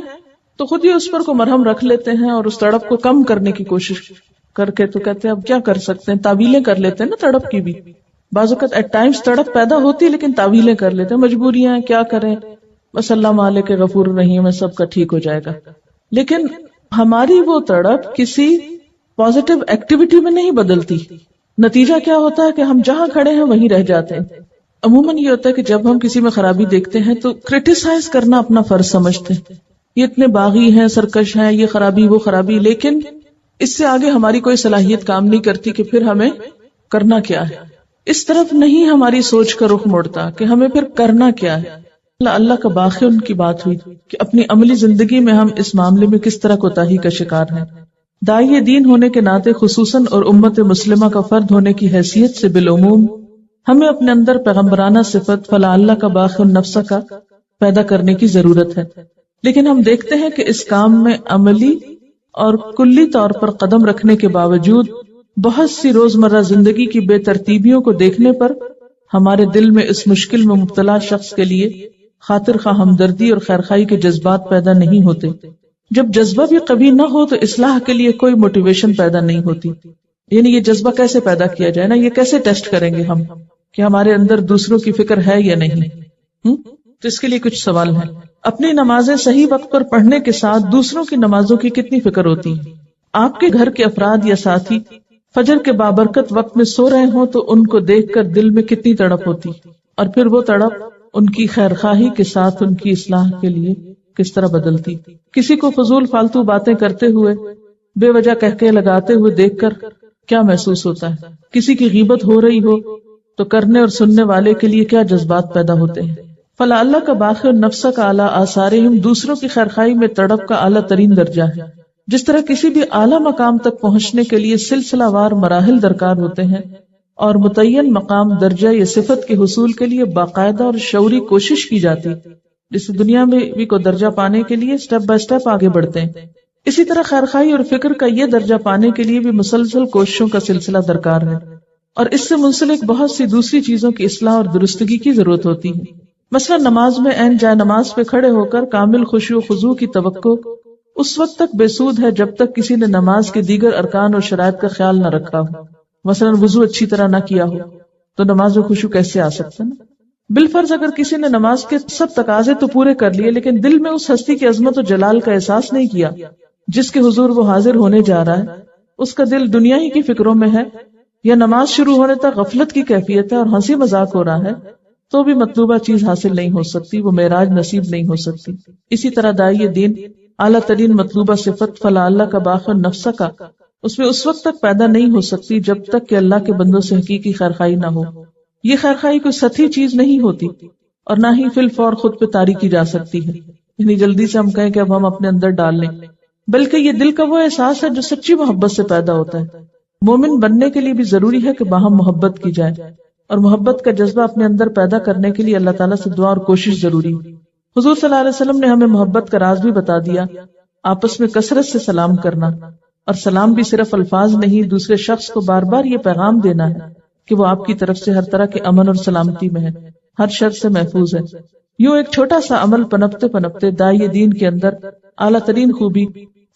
تو خود ہی اس پر کو مرہم رکھ لیتے ہیں اور اس تڑپ کو کم کرنے کی کوشش کر کے تو کہتے ہیں اب کیا کر سکتے ہیں، تعویلیں کر لیتے ہیں نا تڑپ کی بھی. بعض اوقات ایٹ ٹائمز تڑپ پیدا ہوتی لیکن تعویلیں کر لیتے ہیں، مجبوریاں ہیں، کیا کریں، بس اللہ مالک غفور رحیم ہے، سب کا ٹھیک ہو جائے گا. لیکن ہماری وہ تڑپ کسی پازیٹیو ایکٹیویٹی میں نہیں بدلتی. نتیجہ کیا ہوتا ہے کہ ہم جہاں کھڑے ہیں وہیں رہ جاتے ہیں. عموماً یہ ہوتا ہے کہ جب ہم کسی میں خرابی دیکھتے ہیں تو کرٹیسائز کرنا اپنا فرض سمجھتے ہیں، یہ اتنے باغی ہیں، سرکش ہیں، یہ خرابی وہ خرابی، لیکن اس سے آگے ہماری کوئی صلاحیت کام نہیں کرتی کہ پھر ہمیں کرنا کیا ہے. اس طرف نہیں ہماری سوچ کا رخ موڑتا کہ ہمیں پھر کرنا کیا ہے. اللہ کا باخر ان کی بات ہوئی کہ اپنی عملی زندگی میں ہم اس معاملے میں کس طرح کوتاہی کا شکار ہیں. داعی دین ہونے کے ناطے خصوصاً اور امت مسلمہ کا فرد ہونے کی حیثیت سے بالعموم ہمیں اپنے اندر پیغمبرانہ صفت فلا اللہ کا باخر نفسہ کا پیدا کرنے کی ضرورت ہے. لیکن ہم دیکھتے ہیں کہ اس کام میں عملی اور کلی طور پر قدم رکھنے کے باوجود بہت سی روزمرہ زندگی کی بے ترتیبیوں کو دیکھنے پر ہمارے دل میں اس مشکل میں مبتلا شخص کے لیے خاطر خواہ ہمدردی اور خیرخواہی کے جذبات پیدا نہیں ہوتے. جب جذبہ بھی کبھی نہ ہو تو اصلاح کے لیے کوئی موٹیویشن پیدا نہیں ہوتی. یعنی یہ جذبہ کیسے پیدا کیا جائے نا، یہ کیسے ٹیسٹ کریں گے ہم کہ ہمارے اندر دوسروں کی فکر ہے یا نہیں. تو اس کے لیے کچھ سوال ہیں. اپنی نمازیں صحیح وقت پر پڑھنے کے ساتھ دوسروں کی نمازوں کی کتنی فکر ہوتی ہے؟ آپ کے گھر کے افراد یا ساتھی فجر کے بابرکت وقت میں سو رہے ہوں تو ان کو دیکھ کر دل میں کتنی تڑپ ہوتی، اور پھر وہ تڑپ ان کی خیرخواہی کے ساتھ ان کی اصلاح کے لیے کس طرح بدلتی. کسی کو فضول فالتو باتیں کرتے ہوئے، بے وجہ کہکے لگاتے ہوئے دیکھ کر کیا محسوس ہوتا ہے؟ کسی کی غیبت ہو رہی ہو تو کرنے اور سننے والے کے لیے کیا جذبات پیدا ہوتے ہیں؟ فلا اللہ کا باخر نفسہ کا اعلیٰ آثارہم دوسروں کی خیرخواہی میں تڑپ کا اعلیٰ ترین درجہ ہے. جس طرح کسی بھی اعلیٰ مقام تک پہنچنے کے لیے سلسلہ وار مراحل درکار ہوتے ہیں اور متعین مقام درجہ یا صفت کے حصول کے لیے باقاعدہ اور شعوری کوشش کی جاتی، جس دنیا میں بھی کو درجہ پانے کے لیے سٹیپ بائی سٹیپ آگے بڑھتے ہیں، اسی طرح خیرخواہی اور فکر کا یہ درجہ پانے کے لیے بھی مسلسل کوششوں کا سلسلہ درکار ہے، اور اس سے منسلک بہت سی دوسری چیزوں کی اصلاح اور درستگی کی ضرورت ہوتی ہے. مثلا نماز میں عین جائے نماز پہ کھڑے ہو کر کامل خشوع و خضوع کی توقع اس وقت تک بے سود ہے جب تک کسی نے نماز کے دیگر ارکان اور شرائط کا خیال نہ رکھا ہو. مثلا وضو اچھی طرح نہ کیا ہو تو نماز میں خشوع کیسے آ سکتا ہے نا؟ بالفرض اگر کسی نے نماز کے سب تقاضے تو پورے کر لیے لیکن دل میں اس ہستی کی عظمت و جلال کا احساس نہیں کیا جس کے حضور وہ حاضر ہونے جا رہا ہے، اس کا دل دنیا ہی کی فکروں میں ہے، یا نماز شروع ہونے تک غفلت کی کیفیت ہے اور ہنسی مذاق ہو رہا ہے، تو بھی مطلوبہ چیز حاصل نہیں ہو سکتی، وہ معراج نصیب نہیں ہو سکتی. اسی طرح داعی دین اعلیٰ ترین مطلوبہ صفت فلا اللہ کا باخر نفسہ کا اس میں اس وقت تک پیدا نہیں ہو سکتی جب تک کہ اللہ کے بندوں سے حقیقی خیرخواہی نہ ہو. یہ خیرخواہی کوئی سطحی چیز نہیں ہوتی اور نہ ہی فی الفور خود پہ طاری کی جا سکتی ہے، یعنی جلدی سے ہم کہیں کہ اب ہم اپنے اندر ڈال لیں، بلکہ یہ دل کا وہ احساس ہے جو سچی محبت سے پیدا ہوتا ہے. مومن بننے کے لیے بھی ضروری ہے کہ باہم محبت کی جائے، اور محبت کا جذبہ اپنے اندر پیدا کرنے کے لیے اللہ تعالیٰ سے دعا اور کوشش ضروری ہے. حضور صلی اللہ علیہ وسلم نے ہمیں محبت کا راز بھی بتا دیا، آپس میں کثرت سے سلام کرنا. اور سلام بھی صرف الفاظ نہیں، دوسرے شخص کو بار بار یہ پیغام دینا ہے کہ وہ آپ کی طرف سے ہر طرح کے امن اور سلامتی میں ہے، ہر شر سے محفوظ ہے۔ یوں ایک چھوٹا سا عمل پنپتے پنپتے داعی دین کے اندر اعلیٰ ترین خوبی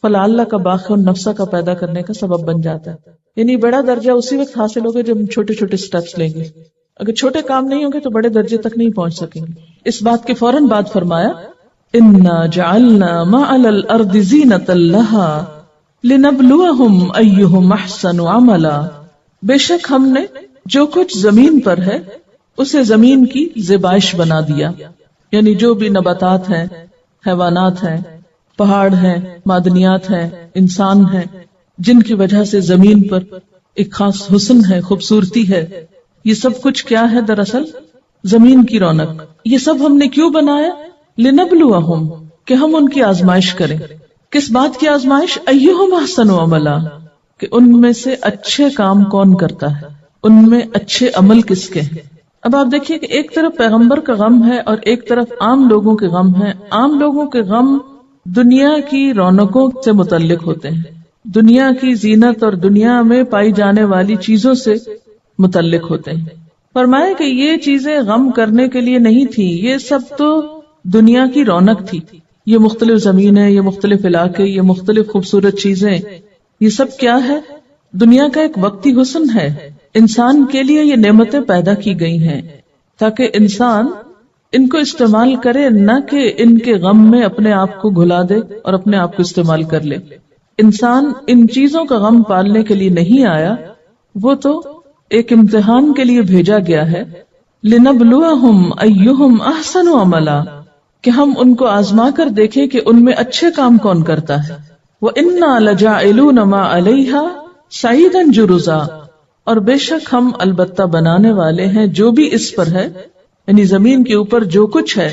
فلعلہ کا باقی نفسہ کا پیدا کرنے کا سبب بن جاتا ہے۔ یعنی بڑا درجہ اسی وقت حاصل ہوگا جب ہم چھوٹے چھوٹے سٹیپس لیں گے، اگر چھوٹے کام نہیں ہوں گے تو بڑے درجے تک نہیں پہنچ سکیں گے۔ اس بات کے فوراً بعد فرمایا اِنَّا جَعَلْنَا مَا عَلَى الْأَرْضِ زِينَةً لَهَا لِنَبْلُوَهُمْ أَيُّهُمْ أَحْسَنُ عَمَلًا، بے شک ہم نے جو کچھ زمین پر ہے اسے زمین کی زیبائش بنا دیا، یعنی جو بھی نباتات ہیں، حیوانات ہیں، پہاڑ ہیں، معدنیات ہیں، انسان ہیں، جن کی وجہ سے زمین پر ایک خاص حسن ہے، خوبصورتی ہے، یہ سب کچھ کیا ہے؟ دراصل زمین کی رونق۔ یہ سب ہم نے کیوں بنایا؟ لنبلوہم، کہ ہم ان کی آزمائش کریں۔ کس بات کی آزمائش؟ ایہم احسن عملا، کہ ان میں سے اچھے کام کون کرتا ہے، ان میں اچھے عمل کس کے ہیں۔ اب آپ دیکھیے کہ ایک طرف پیغمبر کا غم ہے اور ایک طرف عام لوگوں کے غم ہے۔ عام لوگوں کے غم دنیا کی رونقوں سے متعلق ہوتے ہیں، دنیا کی زینت اور دنیا میں پائی جانے والی چیزوں سے متعلق ہوتے ہیں۔ فرمایا کہ یہ چیزیں غم کرنے کے لیے نہیں تھی، یہ سب تو دنیا کی رونق تھی۔ یہ مختلف زمینیں، یہ مختلف علاقے، یہ مختلف خوبصورت چیزیں، یہ سب کیا ہے؟ دنیا کا ایک وقتی حسن ہے۔ انسان کے لیے یہ نعمتیں پیدا کی گئی ہیں تاکہ انسان ان کو استعمال کرے، نہ کہ ان کے غم میں اپنے آپ کو گھلا دے اور اپنے آپ کو استعمال کر لے۔ انسان ان چیزوں کا غم پالنے کے لیے نہیں آیا، وہ تو ایک امتحان کے لیے بھیجا گیا ہے۔ لِنَبْلُوَهُمْ أَيُّهُمْ أَحْسَنُ عَمَلًا، کہ ہم ان کو آزما کر دیکھیں کہ ان میں اچھے کام کون کرتا ہے۔ وَإِنَّا لَجَاعِلُونَ مَا عَلَيْهَا صَعِيدًا جُرُزًا، اور بے شک ہم البتہ بنانے والے ہیں جو بھی اس پر ہے، یعنی زمین کے اوپر جو کچھ ہے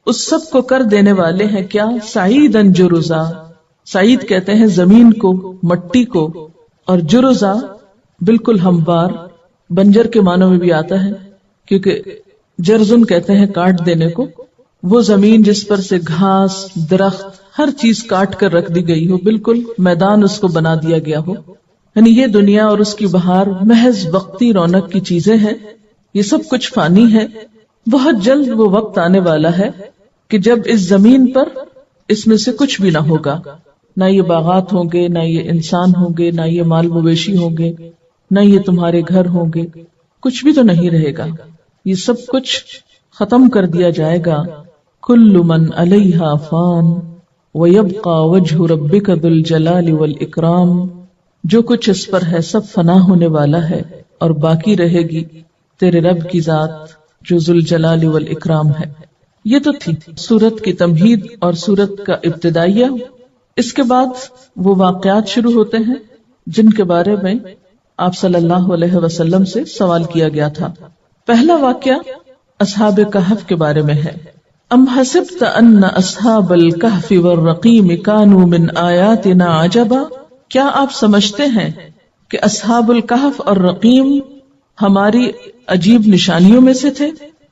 اس سب کو کر دینے والے ہیں کیا؟ صعیداً جرزا۔ صعید کہتے ہیں زمین کو، مٹی کو، اور جرزا بالکل ہموار، بنجر کے معنوں میں بھی آتا ہے، کیونکہ جرزن کہتے ہیں کاٹ دینے کو۔ وہ زمین جس پر سے گھاس، درخت، ہر چیز کاٹ کر رکھ دی گئی ہو، بالکل میدان اس کو بنا دیا گیا ہو۔ یعنی یہ دنیا اور اس کی بہار محض وقتی رونق کی چیزیں ہیں، یہ سب کچھ فانی ہے۔ بہت جلد وہ وقت آنے والا ہے کہ جب اس زمین پر اس میں سے کچھ بھی نہ ہوگا، نہ یہ باغات ہوں گے، نہ یہ انسان ہوں گے، نہ یہ مال مویشی ہوں گے، نہ یہ تمہارے گھر ہوں گے، کچھ بھی تو نہیں رہے گا، یہ سب کچھ ختم کر دیا جائے گا۔ کل من علیہا فان ویبقى وجہ ربک ذو الجلال والاکرام، جو کچھ اس پر ہے سب فنا ہونے والا ہے اور باقی رہے گی تیرے رب کی ذات جو ذوالجلال والاکرام ہے۔ یہ تو تھی سورت کی تمہید اور سورت کا ابتدائیہ۔ اس کے بعد وہ واقعات شروع ہوتے ہیں جن کے بارے میں آپ صلی اللہ علیہ وسلم سے سوال کیا گیا تھا۔ پہلا واقعہ اصحاب کہف کے بارے میں ہے۔ ام حسبت ان اصحاب الکہف والرقیم کانوا من آیاتنا عجبا، کیا آپ سمجھتے ہیں کہ اصحاب الکہف اور رقیم ہماری عجیب نشانیوں میں سے تھے؟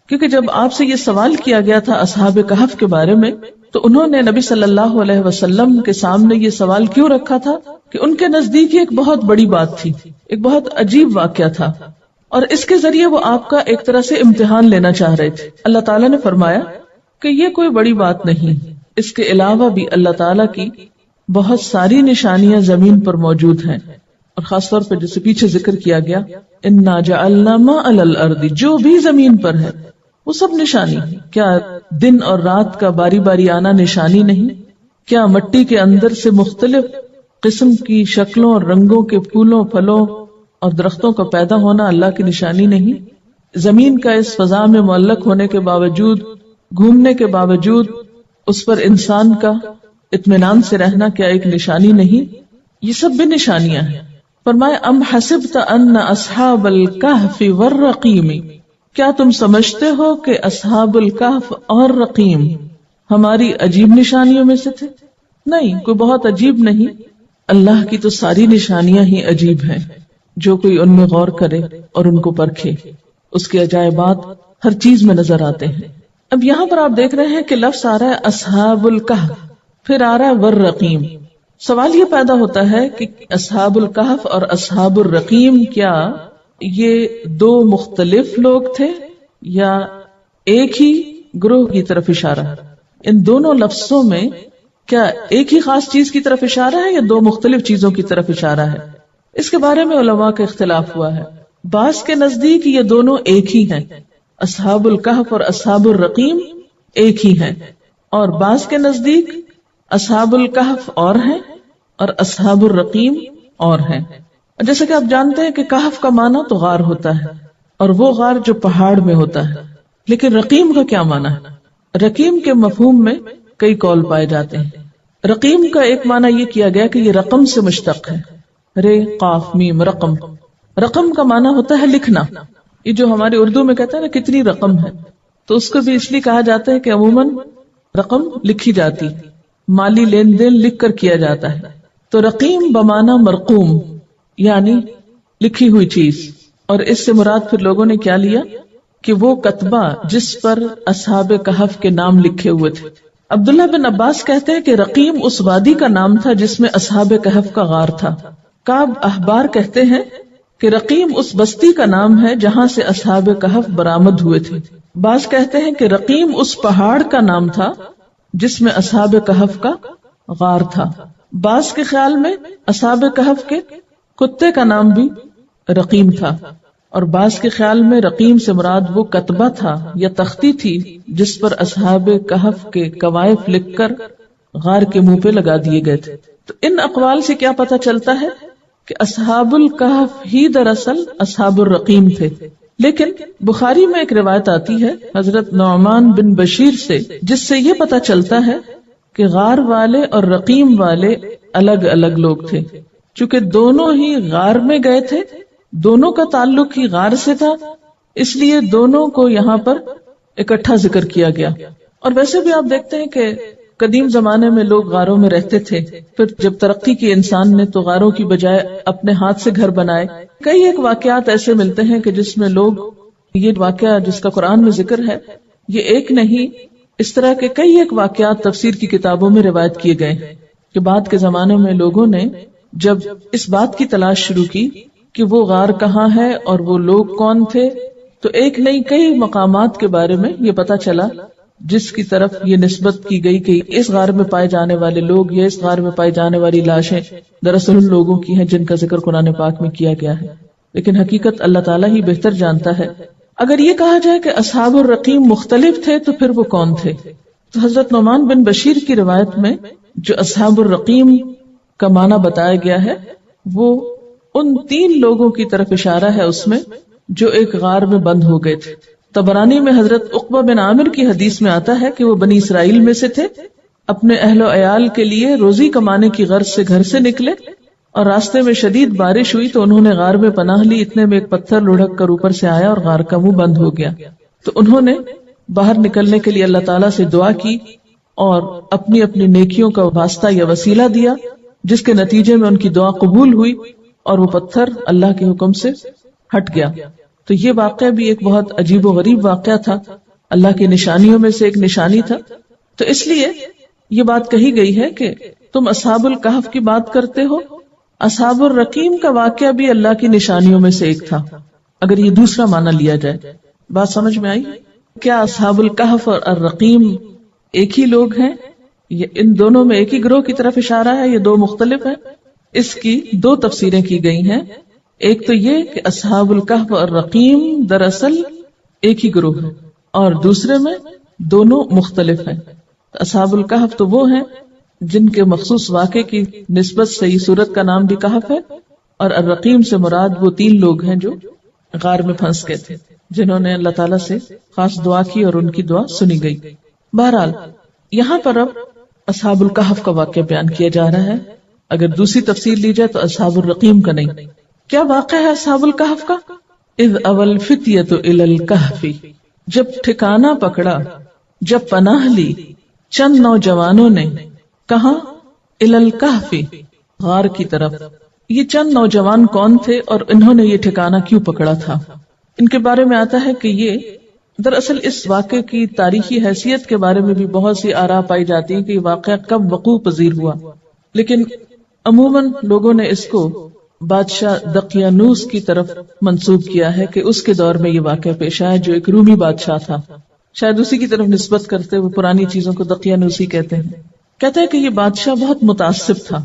کیونکہ جب آپ سے یہ سوال کیا گیا تھا اصحاب کہف کے بارے میں تو انہوں نے نبی صلی اللہ علیہ وسلم کے سامنے یہ سوال کیوں رکھا تھا کہ ان کے نزدیک ایک بہت بڑی بات تھی، ایک بہت عجیب واقعہ تھا، اور اس کے ذریعے وہ آپ کا ایک طرح سے امتحان لینا چاہ رہے تھے۔ اللہ تعالیٰ نے فرمایا کہ یہ کوئی بڑی بات نہیں، اس کے علاوہ بھی اللہ تعالیٰ کی بہت ساری نشانیاں زمین پر موجود ہیں، اور خاص طور پر جسے پیچھے ذکر کیا گیا انا جعلنا ما علی الارض، جو بھی زمین پر ہے وہ سب نشانی ہے۔ کیا دن اور رات کا باری باری آنا نشانی نہیں؟ کیا مٹی کے اندر سے مختلف قسم کی شکلوں اور رنگوں کے پھولوں، پھلوں اور درختوں کا پیدا ہونا اللہ کی نشانی نہیں؟ زمین کا اس فضا میں معلق ہونے کے باوجود، گھومنے کے باوجود اس پر انسان کا اطمینان سے رہنا کیا ایک نشانی نہیں؟ یہ سب بھی نشانیاں ہیں۔ فرمایا ام حسبت ان اصحاب الکہف والرقیم، کیا تم سمجھتے ہو کہ اصحاب الکہف اور رقیم ہماری عجیب نشانیوں میں سے تھے؟ نہیں، کوئی بہت عجیب نہیں، اللہ کی تو ساری نشانیاں ہی عجیب ہیں۔ جو کوئی ان میں غور کرے اور ان کو پرکھے اس کے عجائبات ہر چیز میں نظر آتے ہیں۔ اب یہاں پر آپ دیکھ رہے ہیں کہ لفظ آ رہا ہے اصحاب الکہف، پھر آ رہا ہے والرقیم، سوال یہ پیدا ہوتا ہے کہ اصحاب الکہف اور اصحاب الرقیم کیا یہ دو مختلف لوگ تھے یا ایک ہی گروہ کی طرف اشارہ ہے؟ ان دونوں لفظوں میں کیا ایک ہی خاص چیز کی طرف اشارہ ہے یا دو مختلف چیزوں کی طرف اشارہ ہے؟ اس کے بارے میں علماء کا اختلاف ہوا ہے. بعض کے نزدیک یہ دونوں ایک ہی ہیں، اصحاب الکہف اور اصحاب الرقیم ایک ہی ہیں، اور بعض کے نزدیک اصحاب الکہف اور ہیں اور اصحاب الرقیم اور ہیں. جیسا کہ آپ جانتے ہیں کہ کہف کا معنی تو غار ہوتا ہے، اور وہ غار جو پہاڑ میں ہوتا ہے. لیکن رقیم کا کیا معنی ہے؟ رقیم کے مفہوم میں کئی قول پائے جاتے ہیں. رقیم کا ایک معنی یہ کیا گیا کہ یہ رقم سے مشتق ہے، رے قاف میم رقم. رقم کا معنی ہوتا ہے لکھنا. یہ جو ہماری اردو میں کہتے ہیں نا کتنی رقم ہے، تو اس کو بھی اس لیے کہا جاتا ہے کہ عموماً رقم لکھی جاتی، مالی لین دین لکھ کر کیا جاتا ہے. تو رقیم بمعنی مرقوم یعنی لکھی ہوئی چیز، اور اس سے مراد پھر لوگوں نے کیا لیا کہ وہ کتبہ جس پر اصحاب کہف کے نام لکھے ہوئے تھے. عبداللہ بن عباس کہتے ہیں کہ رقیم اس وادی کا نام تھا جس میں اصحاب کہف کا غار تھا. کعب احبار کہتے ہیں کہ رقیم اس بستی کا نام ہے جہاں سے اصحاب کہف برآمد ہوئے تھے. بعض کہتے ہیں کہ رقیم اس پہاڑ کا نام تھا جس میں اصحاب کہف کا غار تھا. بعض کے خیال میں اصحاب کہف کے کتے کا نام بھی رقیم تھا، اور بعض کے خیال میں رقیم سے مراد وہ کتبہ تھا یا تختی تھی جس پر اصحاب کہف کے کوائف لکھ کر غار کے منہ پہ لگا دیے گئے تھے. تو ان اقوال سے کیا پتہ چلتا ہے کہ اصحاب الکہف ہی دراصل اصحاب الرقیم تھے. لیکن بخاری میں ایک روایت آتی ہے حضرت نعمان بن بشیر سے، جس سے یہ پتہ چلتا ہے کہ غار والے اور رقیم والے الگ الگ لوگ تھے. چونکہ دونوں ہی غار میں گئے تھے، دونوں کا تعلق ہی غار سے تھا، اس لیے دونوں کو یہاں پر اکٹھا ذکر کیا گیا. اور ویسے بھی آپ دیکھتے ہیں کہ قدیم زمانے میں لوگ غاروں میں رہتے تھے، پھر جب ترقی کی انسان نے تو غاروں کی بجائے اپنے ہاتھ سے گھر بنائے. کئی ایک واقعات ایسے ملتے ہیں کہ جس میں لوگ، یہ واقعہ جس کا قرآن میں ذکر ہے یہ ایک نہیں، اس طرح کے کئی ایک واقعات تفسیر کی کتابوں میں روایت کیے گئے کہ بعد کے زمانے میں لوگوں نے جب اس بات کی تلاش شروع کی کہ وہ غار کہاں ہے اور وہ لوگ کون تھے، تو ایک نہیں کئی مقامات کے بارے میں یہ پتا چلا جس کی طرف یہ نسبت کی گئی کہ اس غار میں پائے جانے والے لوگ یا اس غار میں پائی جانے والی لاشیں دراصل ان لوگوں کی ہیں جن کا ذکر قرآن پاک میں کیا گیا ہے. لیکن حقیقت اللہ تعالیٰ ہی بہتر جانتا ہے. اگر یہ کہا جائے کہ اصحاب الرقیم مختلف تھے تو پھر وہ کون تھے؟ تو حضرت نعمان بن بشیر کی روایت میں جو اصحاب الرقیم کا معنی بتایا گیا ہے وہ ان 3 لوگوں کی طرف اشارہ ہے اس میں جو ایک غار میں بند ہو گئے تھے. طبرانی میں حضرت عقبہ بن عامر کی حدیث میں آتا ہے کہ وہ بنی اسرائیل میں سے تھے، اپنے اہل و عیال کے لیے روزی کمانے کی غرض سے گھر سے نکلے اور راستے میں شدید بارش ہوئی تو انہوں نے غار میں پناہ لی. اتنے میں ایک پتھر لڑھک کر اوپر سے آیا اور غار کا منہ بند ہو گیا. تو انہوں نے باہر نکلنے کے لیے اللہ تعالیٰ سے دعا کی اور اپنی اپنی نیکیوں کا واسطہ یا وسیلہ دیا، جس کے نتیجے میں ان کی دعا قبول ہوئی اور وہ پتھر اللہ کے حکم سے ہٹ گیا. تو یہ واقعہ بھی ایک بہت عجیب و غریب واقعہ تھا، اللہ کی نشانیوں میں سے ایک نشانی تھا. تو اس لیے یہ بات کہی گئی ہے کہ تم اصحاب الکہف کی بات کرتے ہو، اصحاب الرقیم کا واقعہ بھی اللہ کی نشانیوں میں سے ایک تھا، اگر یہ دوسرا معنی لیا جائے. بات سمجھ میں آئی؟ کیا اصحاب الکہف اور الرقیم ایک ہی لوگ ہیں، یا ان دونوں میں ایک ہی گروہ کی طرف اشارہ ہے، یہ دو مختلف ہیں؟ اس کی 2 تفسیریں کی گئی ہیں. ایک تو یہ کہ اصحاب الکہف اور رقیم دراصل ایک ہی گروہ ہے، اور دوسرے میں دونوں مختلف ہیں. اصحاب الکہف تو وہ ہیں جن کے مخصوص واقعے کی نسبت سے یہ سورت کا نام بھی کہف ہے، اور الرقیم سے مراد وہ 3 لوگ ہیں جو غار میں پھنس گئے تھے، جنہوں نے اللہ تعالیٰ سے خاص دعا کی اور ان کی دعا سنی گئی. بہرحال یہاں پر اب اصحاب الکہف کا واقعہ بیان کیا جا رہا ہے. اگر دوسری تفسیر لی جائے تو اصحاب الرقیم کا نہیں. کیا واقعہ ہے اصحاب الکہف کا؟ اذ اول فتیۃ الی الکہف، جب ٹھکانہ پکڑا، جب پناہ لی چند نوجوانوں نے. کہاں؟ الی الکہف، غار کی طرف. یہ چند نوجوان کون تھے اور انہوں نے یہ ٹھکانہ کیوں پکڑا تھا؟ ان کے بارے میں آتا ہے کہ یہ دراصل اس واقعے کی تاریخی حیثیت کے بارے میں بھی بہت سی آراء پائی جاتی ہیں کہ یہ واقعہ کب وقوع پذیر ہوا، لیکن عموماً لوگوں نے اس کو بادشاہ دقیانوس کی طرف منسوب کیا ہے کہ اس کے دور میں یہ واقعہ پیش آیا، جو ایک رومی بادشاہ تھا، شاید اسی کی طرف نسبت کرتے ہوئے پرانی چیزوں کو دقیانوسی کہتے ہیں۔ کہتے ہیں کہ یہ بادشاہ بہت متعصب تھا،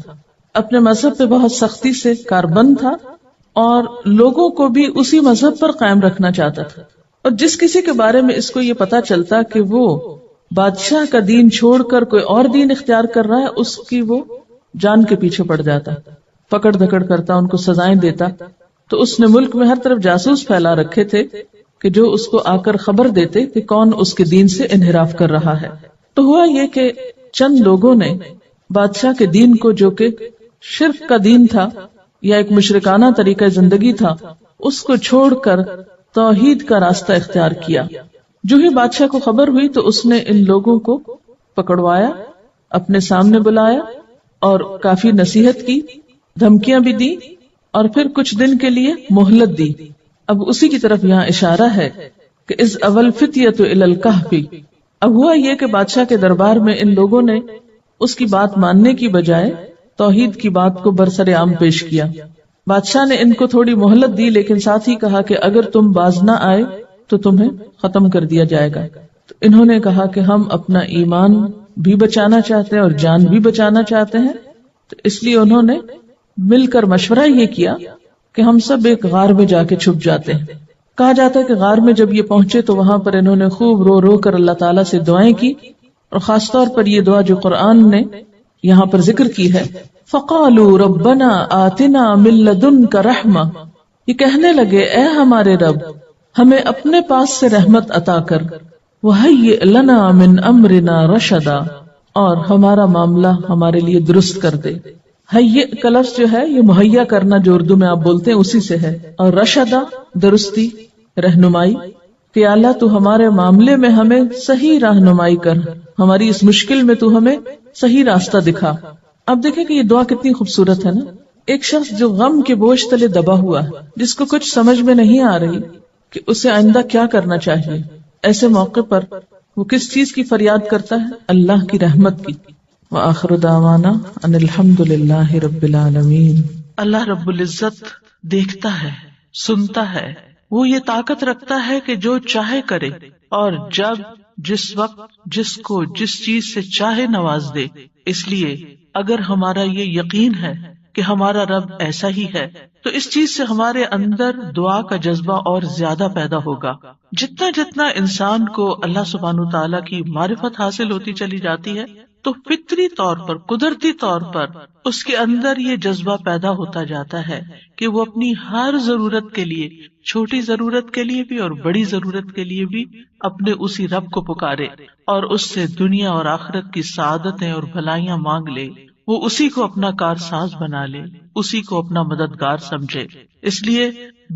اپنے مذہب پہ بہت سختی سے کاربند تھا اور لوگوں کو بھی اسی مذہب پر قائم رکھنا چاہتا تھا، اور جس کسی کے بارے میں اس کو یہ پتا چلتا کہ وہ بادشاہ کا دین چھوڑ کر کوئی اور دین اختیار کر رہا ہے، اس کی وہ جان کے پیچھے پڑ جاتا، پکڑ دھکڑ کرتا، ان کو سزائیں دیتا۔ تو اس نے ملک میں ہر طرف جاسوس پھیلا رکھے تھے کہ جو اس کو آ کر خبر دیتے کہ کون اس کے دین سے انحراف کر رہا ہے۔ تو ہوا یہ کہ چند لوگوں نے بادشاہ کے دین کو، جو کہ شرک کا دین تھا یا ایک مشرکانہ طریقہ زندگی تھا، اس کو چھوڑ کر توحید کا راستہ اختیار کیا۔ جو ہی بادشاہ کو خبر ہوئی تو اس نے ان لوگوں کو پکڑوایا، اپنے سامنے بلایا اور کافی نصیحت کی، دھمکیاں بھی دی، اور پھر کچھ دن کے لیے مہلت دی۔ اب اسی کی طرف یہاں اشارہ ہے کہ اذ اول فتیۃ الی الکہف۔ اب ہوا یہ کہ بادشاہ کے دربار میں ان لوگوں نے اس کی بات ماننے کی بجائے توحید کی بات کو برسر عام پیش کیا۔ بادشاہ نے ان کو تھوڑی مہلت دی، لیکن ساتھ ہی کہا کہ اگر تم باز نہ آئے تو تمہیں ختم کر دیا جائے گا۔ تو انہوں نے کہا کہ ہم اپنا ایمان بھی بچانا چاہتے ہیں اور جان بھی بچانا چاہتے ہیں، تو اس لیے انہوں نے مل کر مشورہ یہ کیا کہ ہم سب ایک غار میں جا کے چھپ جاتے ہیں۔ کہا جاتا ہے کہ غار میں جب یہ پہنچے تو وہاں پر انہوں نے خوب رو رو کر اللہ تعالیٰ سے دعائیں کی، اور خاص طور پر یہ دعا جو قرآن نے یہاں پر ذکر کی ہے، فَقَالُوا رَبَّنَا آتِنَا مِن لَّدُنْكَ رَحْمَةً، یہ کہنے لگے اے ہمارے رب ہمیں اپنے پاس سے رحمت عطا کر، وَهَيِّئْ لَنَا مِنْ أَمْرِنَا رَشَدًا، اور ہمارا معاملہ ہمارے لیے درست کر دے۔ ہیئ کا لفظ جو ہے یہ مہیا کرنا، جو اردو میں آپ بولتے ہیں اسی سے ہے، اور رشدہ درستی، رہنمائی، کہ اللہ تو ہمارے معاملے میں ہمیں صحیح رہنمائی کر، ہماری اس مشکل میں تو ہمیں صحیح راستہ دکھا۔ اب دیکھیں کہ یہ دعا کتنی خوبصورت ہے نا۔ ایک شخص جو غم کے بوجھ تلے دبا ہوا ہے، جس کو کچھ سمجھ میں نہیں آ رہی کہ اسے آئندہ کیا کرنا چاہیے، ایسے موقع پر وہ کس چیز کی فریاد کرتا ہے؟ اللہ کی رحمت کی۔ وآخر دعوانا ان الحمد للہ رب العالمین۔ اللہ رب العزت دیکھتا ہے، سنتا ہے، وہ یہ طاقت رکھتا ہے کہ جو چاہے کرے، اور جب، جس وقت، جس کو جس چیز سے چاہے نواز دے۔ اس لیے اگر ہمارا یہ یقین ہے کہ ہمارا رب ایسا ہی ہے تو اس چیز سے ہمارے اندر دعا کا جذبہ اور زیادہ پیدا ہوگا۔ جتنا جتنا انسان کو اللہ سبحانہ تعالیٰ کی معرفت حاصل ہوتی چلی جاتی ہے تو فطری طور پر، قدرتی طور پر اس کے اندر یہ جذبہ پیدا ہوتا جاتا ہے کہ وہ اپنی ہر ضرورت کے لیے، چھوٹی ضرورت کے لیے بھی اور بڑی ضرورت کے لیے بھی اپنے اسی رب کو پکارے اور اس سے دنیا اور آخرت کی سعادتیں اور بھلائیاں مانگ لے۔ وہ اسی کو اپنا کارساز بنا لے، اسی کو اپنا مددگار سمجھے۔ اس لیے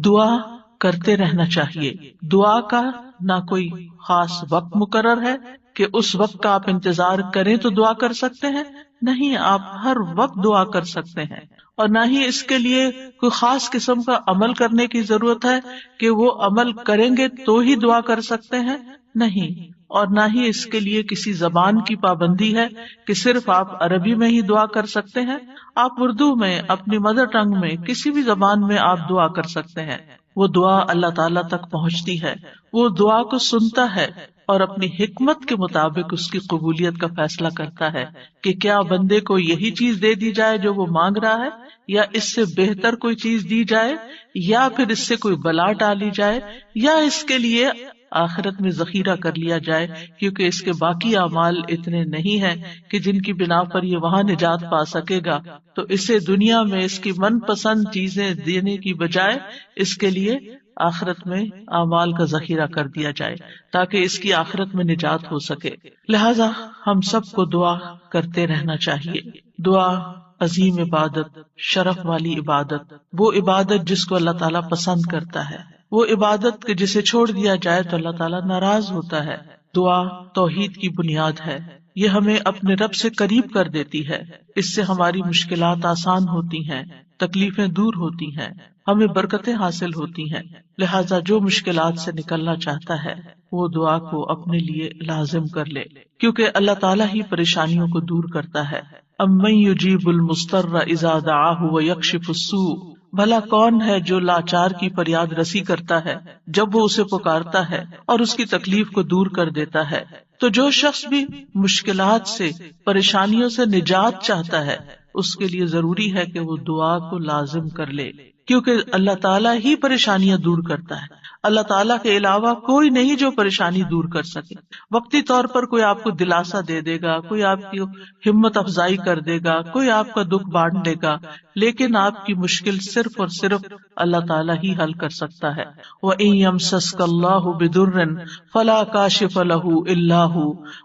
دعا کرتے رہنا چاہیے۔ دعا کا نہ کوئی خاص وقت مقرر ہے کہ اس وقت کا آپ انتظار کریں تو دعا کر سکتے ہیں، نہیں، آپ ہر وقت دعا کر سکتے ہیں، اور نہ ہی اس کے لیے کوئی خاص قسم کا عمل کرنے کی ضرورت ہے کہ وہ عمل کریں گے تو ہی دعا کر سکتے ہیں، نہیں، اور نہ ہی اس کے لیے کسی زبان کی پابندی ہے کہ صرف آپ عربی میں ہی دعا کر سکتے ہیں۔ آپ اردو میں، اپنی مدر ٹنگ میں، کسی بھی زبان میں آپ دعا کر سکتے ہیں۔ وہ دعا اللہ تعالیٰ تک پہنچتی ہے، وہ دعا کو سنتا ہے اور اپنی حکمت کے مطابق اس کی قبولیت کا فیصلہ کرتا ہے کہ کیا بندے کو یہی چیز دے دی جائے جو وہ مانگ رہا ہے، یا اس سے بہتر کوئی چیز دی جائے، یا پھر اس سے کوئی بلا ٹالی جائے، یا اس کے لیے آخرت میں ذخیرہ کر لیا جائے، کیونکہ اس کے باقی اعمال اتنے نہیں ہیں کہ جن کی بنا پر یہ وہاں نجات پا سکے گا، تو اسے دنیا میں اس کی من پسند چیزیں دینے کی بجائے اس کے لیے آخرت میں اعمال کا ذخیرہ کر دیا جائے تاکہ اس کی آخرت میں نجات ہو سکے۔ لہذا ہم سب کو دعا کرتے رہنا چاہیے۔ دعا عظیم عبادت، شرف والی عبادت، وہ عبادت جس کو اللہ تعالیٰ پسند کرتا ہے، وہ عبادت کہ جسے چھوڑ دیا جائے تو اللہ تعالیٰ ناراض ہوتا ہے۔ دعا توحید کی بنیاد ہے، یہ ہمیں اپنے رب سے قریب کر دیتی ہے، اس سے ہماری مشکلات آسان ہوتی ہیں، تکلیفیں دور ہوتی ہیں، ہمیں برکتیں حاصل ہوتی ہیں۔ لہٰذا جو مشکلات سے نکلنا چاہتا ہے وہ دعا کو اپنے لیے لازم کر لے، کیونکہ اللہ تعالیٰ ہی پریشانیوں کو دور کرتا ہے۔ امن یجیب المضطر اذا دعاہ ویکشف السوء، بھلا کون ہے جو لاچار کی فریاد رسی کرتا ہے جب وہ اسے پکارتا ہے اور اس کی تکلیف کو دور کر دیتا ہے۔ تو جو شخص بھی مشکلات سے، پریشانیوں سے نجات چاہتا ہے، اس کے لیے ضروری ہے کہ وہ دعا کو لازم کر لے، کیونکہ اللہ تعالیٰ ہی پریشانیاں دور کرتا ہے۔ اللہ تعالیٰ کے علاوہ کوئی نہیں جو پریشانی دور کر سکے۔ وقتی طور پر کوئی آپ کو دلاسا دے دے گا، کوئی آپ کی ہمت افزائی کر دے گا، کوئی آپ کا دکھ بانٹ دے گا، لیکن آپ کی مشکل صرف اور صرف اللہ تعالیٰ ہی حل کر سکتا ہے۔ وَإِن يَمْسَسْكَ اللَّهُ بِضُرٍّ فَلَا كَاشِفَ لَهُ إِلَّا هُ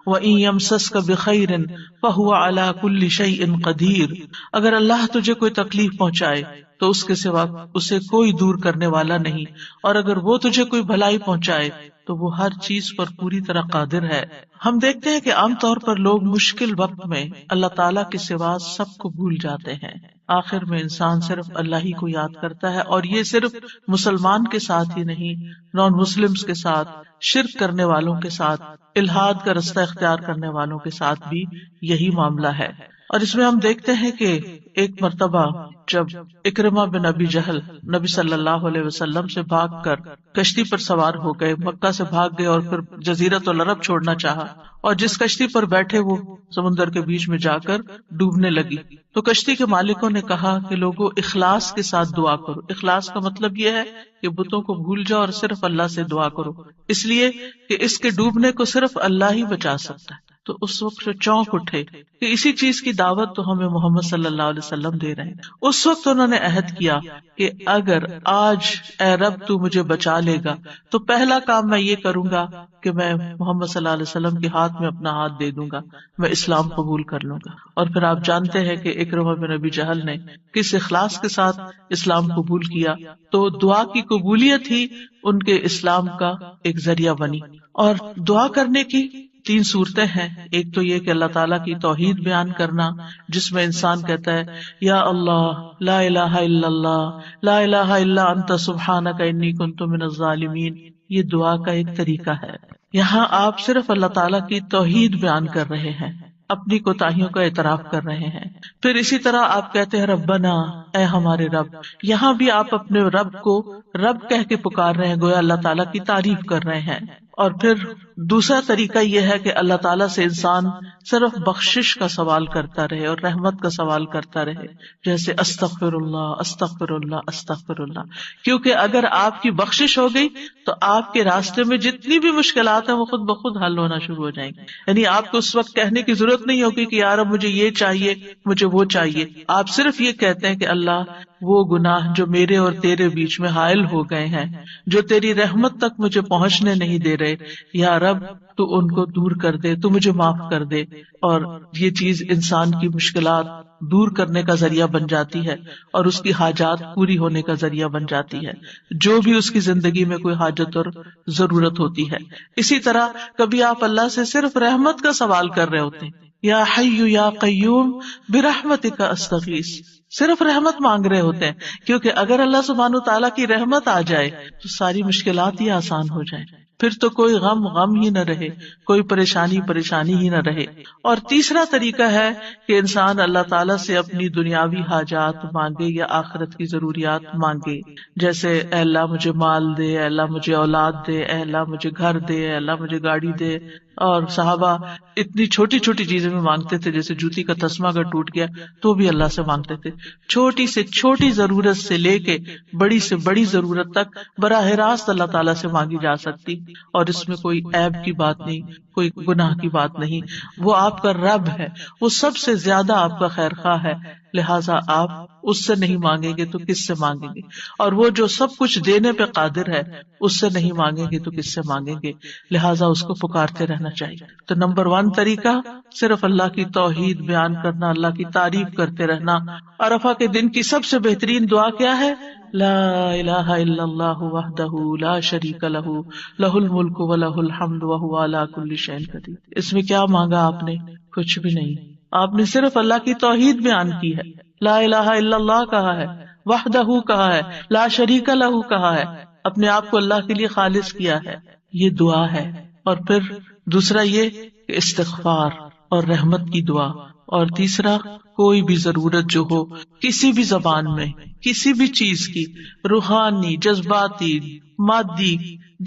وَإِن يَمْسَسْكَ بِخَيْرٍ فَهُوَ عَلَى كُلِّ شَيْءٍ قَدِيرٌ، اگر اللہ تجھے کوئی تکلیف پہنچائے تو اس کے سوا اسے کوئی دور کرنے والا نہیں، اور اگر وہ تجھے کوئی بھلائی پہنچائے تو وہ ہر چیز پر پوری طرح قادر ہے۔ ہم دیکھتے ہیں کہ عام طور پر لوگ مشکل وقت میں اللہ تعالیٰ کے سوا سب کو بھول جاتے ہیں۔ آخر میں انسان صرف اللہ ہی کو یاد کرتا ہے، اور یہ صرف مسلمان کے ساتھ ہی نہیں، نان مسلمز کے ساتھ، شرک کرنے والوں کے ساتھ، الحاد کا رستہ اختیار کرنے والوں کے ساتھ بھی یہی معاملہ ہے۔ اور اس میں ہم دیکھتے ہیں کہ ایک مرتبہ جب اکرمہ بن ابی جہل نبی صلی اللہ علیہ وسلم سے بھاگ کر کشتی پر سوار ہو گئے، مکہ سے بھاگ گئے اور پھر جزیرۃ العرب چھوڑنا چاہا، اور جس کشتی پر بیٹھے وہ سمندر کے بیچ میں جا کر ڈوبنے لگی، تو کشتی کے مالکوں نے کہا کہ لوگوں اخلاص کے ساتھ دعا کرو۔ اخلاص کا مطلب یہ ہے کہ بتوں کو بھول جاؤ اور صرف اللہ سے دعا کرو، اس لیے کہ اس کے ڈوبنے کو صرف اللہ ہی بچا سکتا ہے۔ تو اس وقت چونک اٹھے کہ اسی چیز کی دعوت تو ہمیں محمد صلی اللہ علیہ وسلم دے رہے ہیں۔ اس وقت انہوں نے عہد کیا کہ اگر آج اے رب تو مجھے بچا لے گا تو پہلا کام میں یہ کروں گا کہ میں محمد صلی اللہ علیہ وسلم کے ہاتھ میں اپنا ہاتھ دے دوں گا، میں اسلام قبول کر لوں گا۔ اور پھر آپ جانتے ہیں کہ اکرمہ بن ابی جہل نے کس اخلاص کے ساتھ اسلام قبول کیا، تو دعا کی قبولیت ہی ان کے اسلام کا ایک ذریعہ بنی۔ اور دعا کرنے کی 3 صورتیں ہیں۔ ایک تو یہ کہ اللہ تعالیٰ کی توحید بیان کرنا، جس میں انسان کہتا ہے یا اللہ لا الہ الا اللہ لا الہ الا انت سبحانک انی کنت من الظالمین، یہ دعا کا ایک طریقہ ہے۔ یہاں آپ صرف اللہ تعالیٰ کی توحید بیان کر رہے ہیں، اپنی کوتاہیوں کا اعتراف کر رہے ہیں۔ پھر اسی طرح آپ کہتے ہیں ربنا، اے ہمارے رب، یہاں بھی آپ اپنے رب کو رب کہہ کے پکار رہے ہیں، گویا اللہ تعالیٰ کی تعریف کر رہے ہیں۔ اور پھر دوسرا طریقہ یہ ہے کہ اللہ تعالیٰ سے انسان صرف بخشش کا سوال کرتا رہے اور رحمت کا سوال کرتا رہے، جیسے استغفر اللہ استغفر اللہ استغفر اللہ، کیونکہ اگر آپ کی بخشش ہو گئی تو آپ کے راستے میں جتنی بھی مشکلات ہیں وہ خود بخود حل ہونا شروع ہو جائیں گی۔ یعنی آپ کو اس وقت کہنے کی ضرورت نہیں ہوگی کہ یار اب مجھے یہ چاہیے مجھے وہ چاہیے، آپ صرف یہ کہتے ہیں کہ اللہ وہ گناہ جو میرے اور تیرے بیچ میں حائل ہو گئے ہیں، جو تیری رحمت تک مجھے پہنچنے نہیں دے رہے، یا رب تو ان کو دور کر دے، تو مجھے معاف کر دے۔ اور یہ چیز انسان کی مشکلات دور کرنے کا ذریعہ بن جاتی ہے اور اس کی حاجات پوری ہونے کا ذریعہ بن جاتی ہے، جو بھی اس کی زندگی میں کوئی حاجت اور ضرورت ہوتی ہے۔ اسی طرح کبھی آپ اللہ سے صرف رحمت کا سوال کر رہے ہوتے ہیں، یا حی یا قیوم برحمتک استغیث، صرف رحمت مانگ رہے ہوتے ہیں، کیونکہ اگر اللہ سبحانہ تعالیٰ کی رحمت آ جائے تو ساری مشکلات ہی آسان ہو جائیں، پھر تو کوئی غم ہی نہ رہے، کوئی پریشانی ہی نہ رہے۔ اور تیسرا طریقہ ہے کہ انسان اللہ تعالیٰ سے اپنی دنیاوی حاجات مانگے یا آخرت کی ضروریات مانگے، جیسے اے اللہ مجھے مال دے، اے اللہ مجھے اولاد دے، اے اللہ مجھے گھر دے، اے اللہ مجھے گاڑی دے۔ اور صحابہ اتنی چھوٹی چھوٹی چیزیں بھی مانگتے تھے، جیسے جوتی کا تسمہ اگر ٹوٹ گیا تو بھی اللہ سے مانگتے تھے۔ چھوٹی سے چھوٹی ضرورت سے لے کے بڑی سے بڑی ضرورت تک براہ راست اللہ تعالیٰ سے مانگی جا سکتی، اور اس میں کوئی عیب کی بات نہیں، کوئی گناہ کی بات نہیں۔ وہ آپ کا رب ہے، وہ سب سے زیادہ آپ کا خیر خواہ ہے، لہٰذا آپ اس سے نہیں مانگیں گے تو کس سے مانگیں گے؟ اور وہ جو سب کچھ دینے پہ قادر ہے، اس سے نہیں مانگیں گے تو کس سے مانگیں گے؟ لہٰذا اس کو پکارتے رہنا چاہیے۔ تو نمبر 1 طریقہ صرف اللہ کی توحید بیان کرنا، اللہ کی تعریف کرتے رہنا۔ عرفہ کے دن کی سب سے بہترین دعا کیا ہے؟ لا الہ الا اللہ وحدہ لا شریک لہ لہ الملک ولہ الحمد وہو علی کل شیء قدیر۔ اس میں کیا مانگا آپ نے؟ کچھ بھی نہیں، آپ نے صرف اللہ کی توحید بیان کی ہے، لا الہ الا اللہ کہا ہے، وحدہ کہا ہے، لا شریک لہ کہا ہے، اپنے آپ کو اللہ کے لیے خالص کیا ہے، یہ دعا ہے۔ اور پھر دوسرا یہ کہ استغفار اور رحمت کی دعا، اور تیسرا کوئی بھی ضرورت جو ہو کسی بھی زبان میں، کسی بھی چیز کی، روحانی، جذباتی، مادی،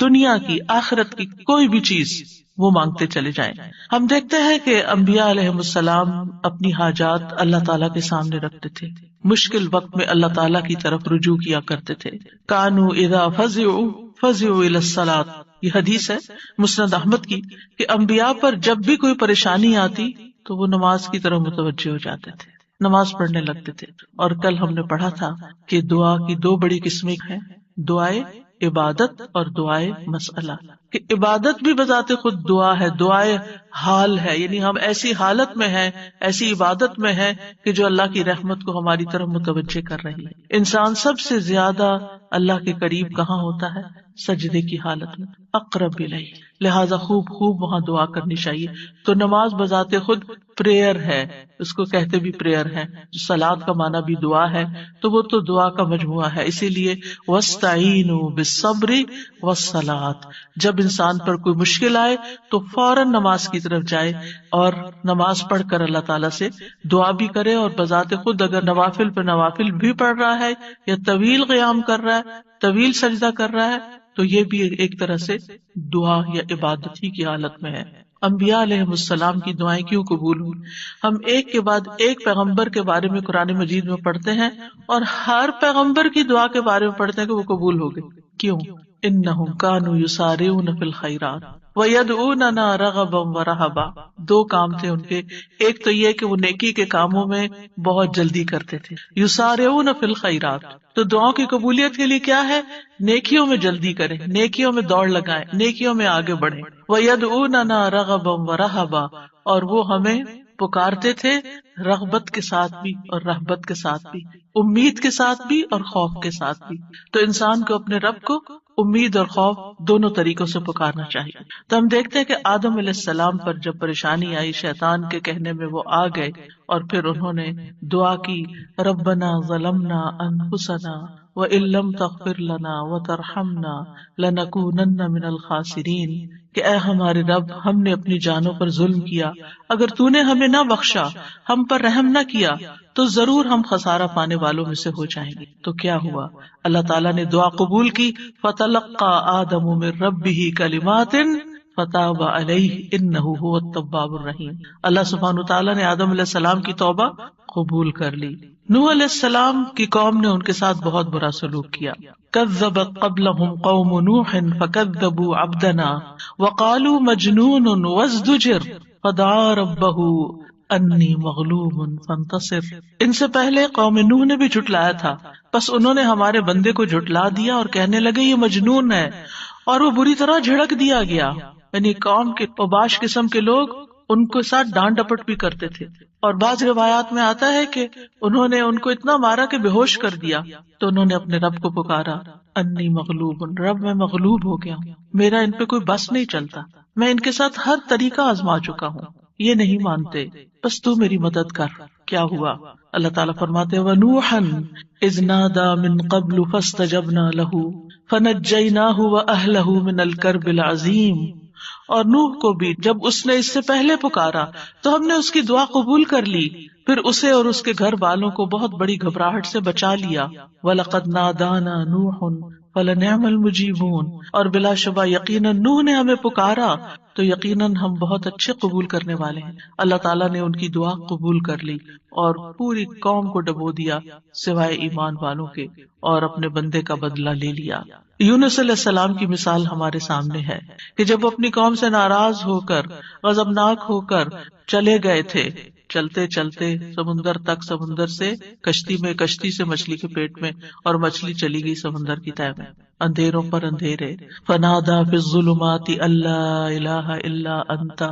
دنیا کی، آخرت کی، کوئی بھی چیز وہ مانگتے چلے جائیں۔ ہم دیکھتے ہیں کہ انبیاء علیہم السلام اپنی حاجات اللہ تعالیٰ کے سامنے رکھتے تھے، مشکل وقت میں اللہ تعالیٰ کی طرف رجوع کیا کرتے تھے۔ کانوا اذا فزعوا الی الصلاۃ، یہ حدیث ہے مسند احمد کی کہ انبیاء پر جب بھی کوئی پریشانی آتی تو وہ نماز کی طرف متوجہ ہو جاتے تھے، نماز پڑھنے لگتے تھے۔ اور کل ہم نے پڑھا تھا کہ دعا کی دو بڑی قسمیں ہیں، دعائے عبادت اور دعائے مسئلہ، کہ عبادت بھی بذات خود دعا ہے، دعائے حال ہے، یعنی ہم ایسی حالت میں ہیں، ایسی عبادت میں ہیں کہ جو اللہ کی رحمت کو ہماری طرف متوجہ کر رہی ہے۔ انسان سب سے زیادہ اللہ کے قریب کہاں ہوتا ہے؟ سجدے کی حالت میں، اقرب الیہ، لہذا خوب وہاں دعا کرنی چاہیے۔ تو نماز بذات خود پریئر ہے، اس کو کہتے بھی پریئر ہے، صلاۃ کا معنی بھی دعا ہے، تو وہ تو دعا کا مجموعہ ہے۔ اسی لیے وَاسْتَعِینُوا بِالصَّبْرِ وَالصَّلَاةِ، جب انسان پر کوئی مشکل آئے تو فوراً نماز کی طرف جائے اور نماز پڑھ کر اللہ تعالیٰ سے دعا بھی کرے، اور بذات خود اگر نوافل پہ نوافل بھی پڑھ رہا ہے یا طویل قیام کر رہا ہے، طویل سجدہ کر رہا ہے، تو یہ بھی ایک طرح سے دعا یا عبادت ہی کی حالت میں ہے۔ انبیاء علیہم السلام کی دعائیں کیوں قبول ہوئی؟ ہم ایک کے بعد ایک پیغمبر کے بارے میں قرآن مجید میں پڑھتے ہیں، اور ہر پیغمبر کی دعا کے بارے میں پڑھتے ہیں کہ وہ قبول ہو گئی۔ کیوں؟ انہم کانوا یسارعون فی الخیرات ویدعوننا رغبا ورہبا۔ دو کام تھے ان کے، ایک تو یہ کہ وہ نیکی کے کاموں میں بہت جلدی کرتے تھے، یسارعون فی الخیرات، تو دعاؤں کی قبولیت کے لیے کیا ہے؟ نیکیوں میں جلدی کریں، نیکیوں میں دوڑ لگائیں، نیکیوں میں آگے بڑھیں۔ وَيَدْعُونَنَا رَغَبًا وَرَهَبًا، اور وہ ہمیں پکارتے تھے رغبت کے ساتھ بھی اور رہبت کے ساتھ بھی، امید کے ساتھ بھی اور خوف کے ساتھ بھی۔ تو انسان کو اپنے رب کو امید اور خوف دونوں طریقوں سے پکارنا چاہیے۔ تو ہم دیکھتے ہیں کہ آدم علیہ السلام پر جب پریشانی آئی، شیطان کے کہنے میں وہ آ گئے اور پھر انہوں نے دعا کی، ربنا ظلمنا انفسنا وَإِن لَّمْ تَغْفِرْ لَنَا وَتَرْحَمْنَا لَنَكُونَنَّ مِنَ الْخَاسِرِينَ، کہ اے ہمارے رب، ہم نے اپنی جانوں پر ظلم کیا، اگر تو نے ہمیں نہ بخشا، ہم پر رحم نہ کیا، تو ضرور ہم خسارہ پانے والوں میں سے ہو جائیں گے۔ تو کیا ہوا؟ اللہ تعالیٰ نے دعا قبول کی، فَتَلَقَّى آدَمُ مِن رَّبِّهِ كَلِمَاتٍ فتاب علیہ انہ هو التواب الرحیم۔ اللہ سبحانہ تعالیٰ نے آدم علیہ السلام کی توبہ قبول کر لی۔ نوح علیہ السلام کی قوم نے ان کے ساتھ بہت برا سلوک کیا۔ کذبت قبلہم قوم نوح فکذبوا عبدنا وقالوا مجنون وازدجر فدعا ربہ انی مغلوب فانتصر۔ ان سے پہلے قوم نوح نے بھی جھٹلایا تھا، بس انہوں نے ہمارے بندے کو جھٹلا دیا اور کہنے لگے یہ مجنون ہے، اور وہ بری طرح جھڑک دیا گیا۔ یعنی قوم کے اوباش قسم کے لوگ ان کے ساتھ ڈانٹ ڈپٹ بھی کرتے تھے، اور بعض روایات میں آتا ہے کہ انہوں نے ان کو اتنا مارا کہ بے ہوش کر دیا۔ تو انہوں نے اپنے رب کو پکارا، انی مغلوب، رب میں مغلوب ہو گیا ہوں، میرا ان پہ کوئی بس نہیں چلتا، میں ان کے ساتھ ہر طریقہ آزما چکا ہوں، یہ نہیں مانتے، بس تو میری مدد کر۔ کیا ہوا؟ اللہ تعالیٰ فرماتے ہیں وَنُوحًا إِذْ نَادَى مِن قَبْلُ فَاسْتَجَبْنَا لَهُ فَنَجَّيْنَاهُ وَأَهْلَهُ مِنَ الْكَرْبِ الْعَظِيمِ۔ اور نوح کو بھی جب اس نے اس سے پہلے پکارا تو ہم نے اس کی دعا قبول کر لی، پھر اسے اور اس کے گھر والوں کو بہت بڑی گھبراہٹ سے بچا لیا۔ وَلَقَدْ نَادَانَا نُوحٌ فَلَنِعْمَ الْمُجِيبُونَ، اور بلا شبہ یقیناً نوح نے ہمیں پکارا تو یقیناً ہم بہت اچھے قبول کرنے والے ہیں۔ اللہ تعالیٰ نے ان کی دعا قبول کر لی اور پوری قوم کو ڈبو دیا سوائے ایمان والوں کے، اور اپنے بندے کا بدلہ لے لیا۔ یونس علیہ السلام کی مثال ہمارے سامنے ہے کہ جب وہ اپنی قوم سے ناراض ہو کر، غضبناک ہو کر چلے گئے تھے، چلتے چلتے سمندر تک، سمندر سے کشتی میں، کشتی سے مچھلی کے پیٹ میں، اور مچھلی چلی گئی سمندر کی تہہ میں، اندھیروں پر اندھیرے۔ فنادا فی الظلمات الا الہ الا انت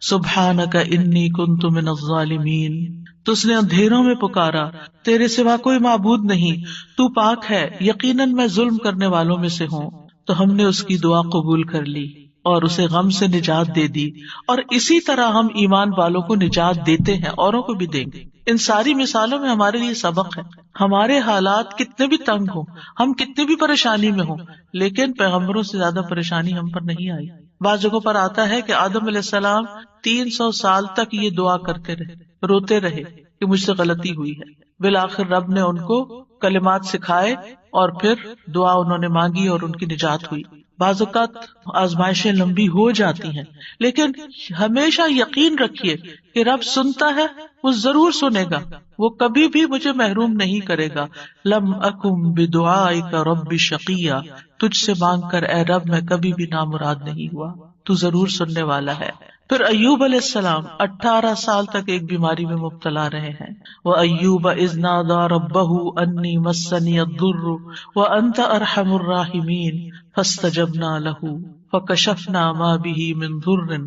سبحانک انی کنت من الظالمین۔ تو اس نے اندھیروں میں پکارا، تیرے سوا کوئی معبود نہیں، تو پاک ہے، یقیناً میں ظلم کرنے والوں میں سے ہوں۔ تو ہم نے اس کی دعا قبول کر لی اور اسے غم سے نجات دے دی، اور اسی طرح ہم ایمان والوں کو نجات دیتے ہیں، اوروں کو بھی دیں گے۔ ان ساری مثالوں میں ہمارے لیے سبق ہے، ہمارے حالات کتنے بھی تنگ ہوں، ہم کتنے بھی پریشانی میں ہوں، لیکن پیغمبروں سے زیادہ پریشانی ہم پر نہیں آئی۔ بعض جگہوں پر آتا ہے کہ آدم علیہ السلام 300 سال تک یہ دعا کرتے رہے، روتے رہے، کہ مجھ سے غلطی ہوئی ہے. بالآخر رب نے ان کو کلمات سکھائے اور پھر دعا انہوں نے مانگی اور ان کی نجات ہوئی. بعض اوقات آزمائشیں لمبی ہو جاتی ہیں، لیکن ہمیشہ یقین رکھیے کہ رب سنتا ہے، وہ ضرور سنے گا، وہ کبھی بھی مجھے محروم نہیں کرے گا. لم اکم بدعائک رب شقیہ، تجھ سے مانگ کر اے رب میں کبھی بھی نامراد نہیں ہوا، تو ضرور سننے والا ہے. پھر ایوب علیہ السلام 18 سال تک ایک بیماری میں مبتلا رہے ہیں. وَأَيُّوبَ إِذْ نَادَى رَبَّهُ أَنِّي مَسَّنِيَ الضُّرُّ وَأَنْتَ أَرْحَمُ الرَّاحِمِينَ فَاسْتَجَبْنَا لَهُ فَكَشَفْنَا مَا بِهِ مِنْ ضُرٍّ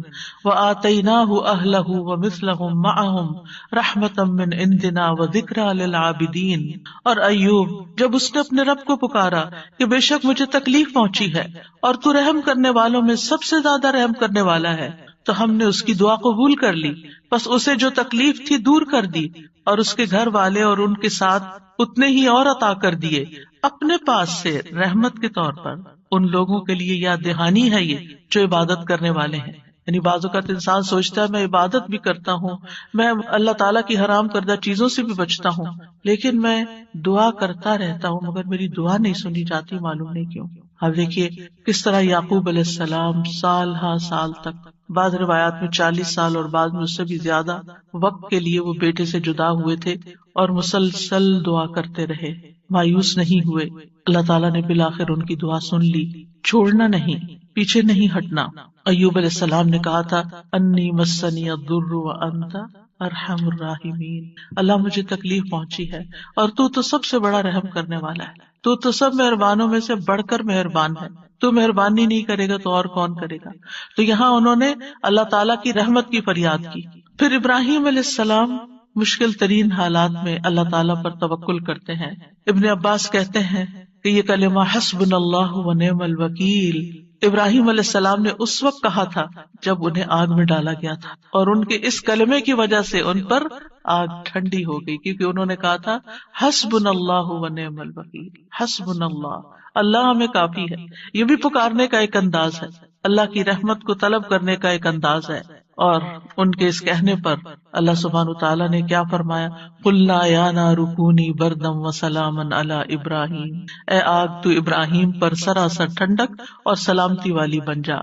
وَآتَيْنَاهُ أَهْلَهُ وَمِثْلَهُمْ مَعَهُمْ رَحْمَةً مِنْ عِنْدِنَا وَذِكْرَى لِلْعَابِدِينَ. اور ایوب جب اس نے اپنے رب کو پکارا کہ بے شک مجھے تکلیف پہنچی ہے اور تو رحم کرنے والوں میں سب سے زیادہ رحم کرنے والا ہے، تو ہم نے اس کی دعا قبول کر لی، بس اسے جو تکلیف تھی دور کر دی اور اس کے گھر والے اور ان کے ساتھ اتنے ہی اور عطا کر دیے اپنے پاس سے رحمت کے طور پر. ان لوگوں کے لیے یاد دہانی ہے یہ جو عبادت کرنے والے ہیں. یعنی بعض اوقات انسان سوچتا ہے میں عبادت بھی کرتا ہوں، میں اللہ تعالیٰ کی حرام کردہ چیزوں سے بھی بچتا ہوں، لیکن میں دعا کرتا رہتا ہوں مگر میری دعا نہیں سنی جاتی، معلوم نہیں کیوں. اب دیکھیے کس طرح یعقوب علیہ السلام سال ہا سال تک، بعض روایات میں 40 سال اور بعض میں اس سے بھی زیادہ وقت کے لیے وہ بیٹے سے جدا ہوئے تھے اور مسلسل دعا کرتے رہے، مایوس نہیں ہوئے. اللہ تعالیٰ نے بالآخر ان کی دعا سن لی. چھوڑنا نہیں، پیچھے نہیں ہٹنا. ایوب علیہ السلام نے کہا تھا انی مسنی الضر وانت ارحم الراحمین، اللہ مجھے تکلیف پہنچی ہے اور تو سب سے بڑا رحم کرنے والا ہے، تو سب مہربانوں میں سے بڑھ کر مہربان ہے، تو مہربانی نہیں کرے گا تو اور کون کرے گا. تو یہاں انہوں نے اللہ تعالیٰ کی رحمت کی فریاد کی. پھر ابراہیم علیہ السلام مشکل ترین حالات میں اللہ تعالیٰ پر توکل کرتے ہیں. ابن عباس کہتے ہیں کہ یہ کلمہ حسبنا اللہ ونعم الوکیل ابراہیم علیہ السلام نے اس وقت کہا تھا جب انہیں آگ میں ڈالا گیا تھا، اور ان کے اس کلمے کی وجہ سے ان پر آگ ٹھنڈی ہو گئی، کیونکہ انہوں نے کہا تھا حسبنا اللہ ونعم الوکیل، حسبنا اللہ، اللہ ہمیں کافی ہے. یہ بھی پکارنے کا ایک انداز ہے، اللہ کی رحمت کو طلب کرنے کا ایک انداز ہے. اور ان کے اس کہنے پر اللہ سبحانہ تعالیٰ نے کیا فرمایا، قلنا یا نار کونی بردم وسلاما علی ابراہیم، اے آگ تو ابراہیم پر سراسر ٹھنڈک اور سلامتی والی بن جا.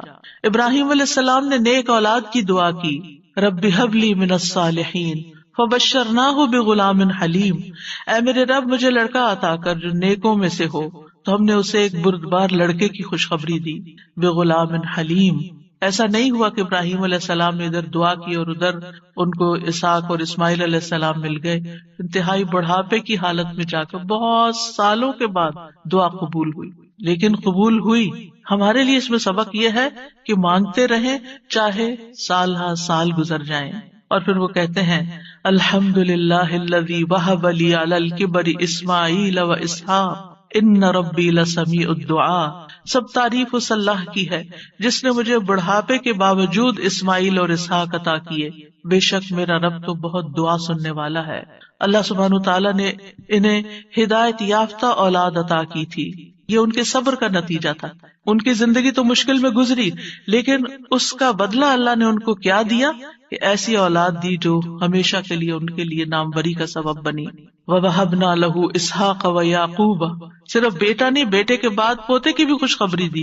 ابراہیم علیہ السلام نے نیک اولاد کی دعا کی، رب ہب لی من الصالحین فبشرناہ بغلام حلیم، اے میرے رب مجھے لڑکا عطا کر جو نیکوں میں سے ہو، تو ہم نے اسے ایک بردبار لڑکے کی خوشخبری دی. بغلام حلیم، ایسا نہیں ہوا کہ ابراہیم علیہ السلام نے ادھر دعا کی اور ادھر ان کو اسحاق اور اسماعیل علیہ السلام مل گئے. انتہائی بڑھاپے کی حالت میں جا کر بہت سالوں کے بعد دعا قبول ہوئی، لیکن قبول ہوئی. ہمارے لیے اس میں سبق یہ ہے کہ مانگتے رہیں چاہے سال ہا سال گزر جائیں. اور پھر وہ کہتے ہیں الحمدللہ الذی وہب لی علی الکبر اسماعیل و اسحاق ان ربی لسمیع الدعاء، سب تعریف اس اللہ کی ہے جس نے مجھے بڑھاپے کے باوجود اسماعیل اور اسحاق عطا کیے، بے شک میرا رب تو بہت دعا سننے والا ہے. اللہ سبحانہ تعالیٰ نے انہیں ہدایت یافتہ اولاد عطا کی تھی، یہ ان کے صبر کا نتیجہ تھا. ان کی زندگی تو مشکل میں گزری، لیکن اس کا بدلہ اللہ نے ان کو کیا دیا کہ ایسی اولاد دی جو ہمیشہ کے لیے ان کے لیے ناموری کا سبب بنی. وَوَهَبْنَا لَهُ إِسْحَاقَ وَيَعْقُوبَ، صرف بیٹا نہیں، بیٹے کے بعد پوتے کی بھی خوشخبری دی.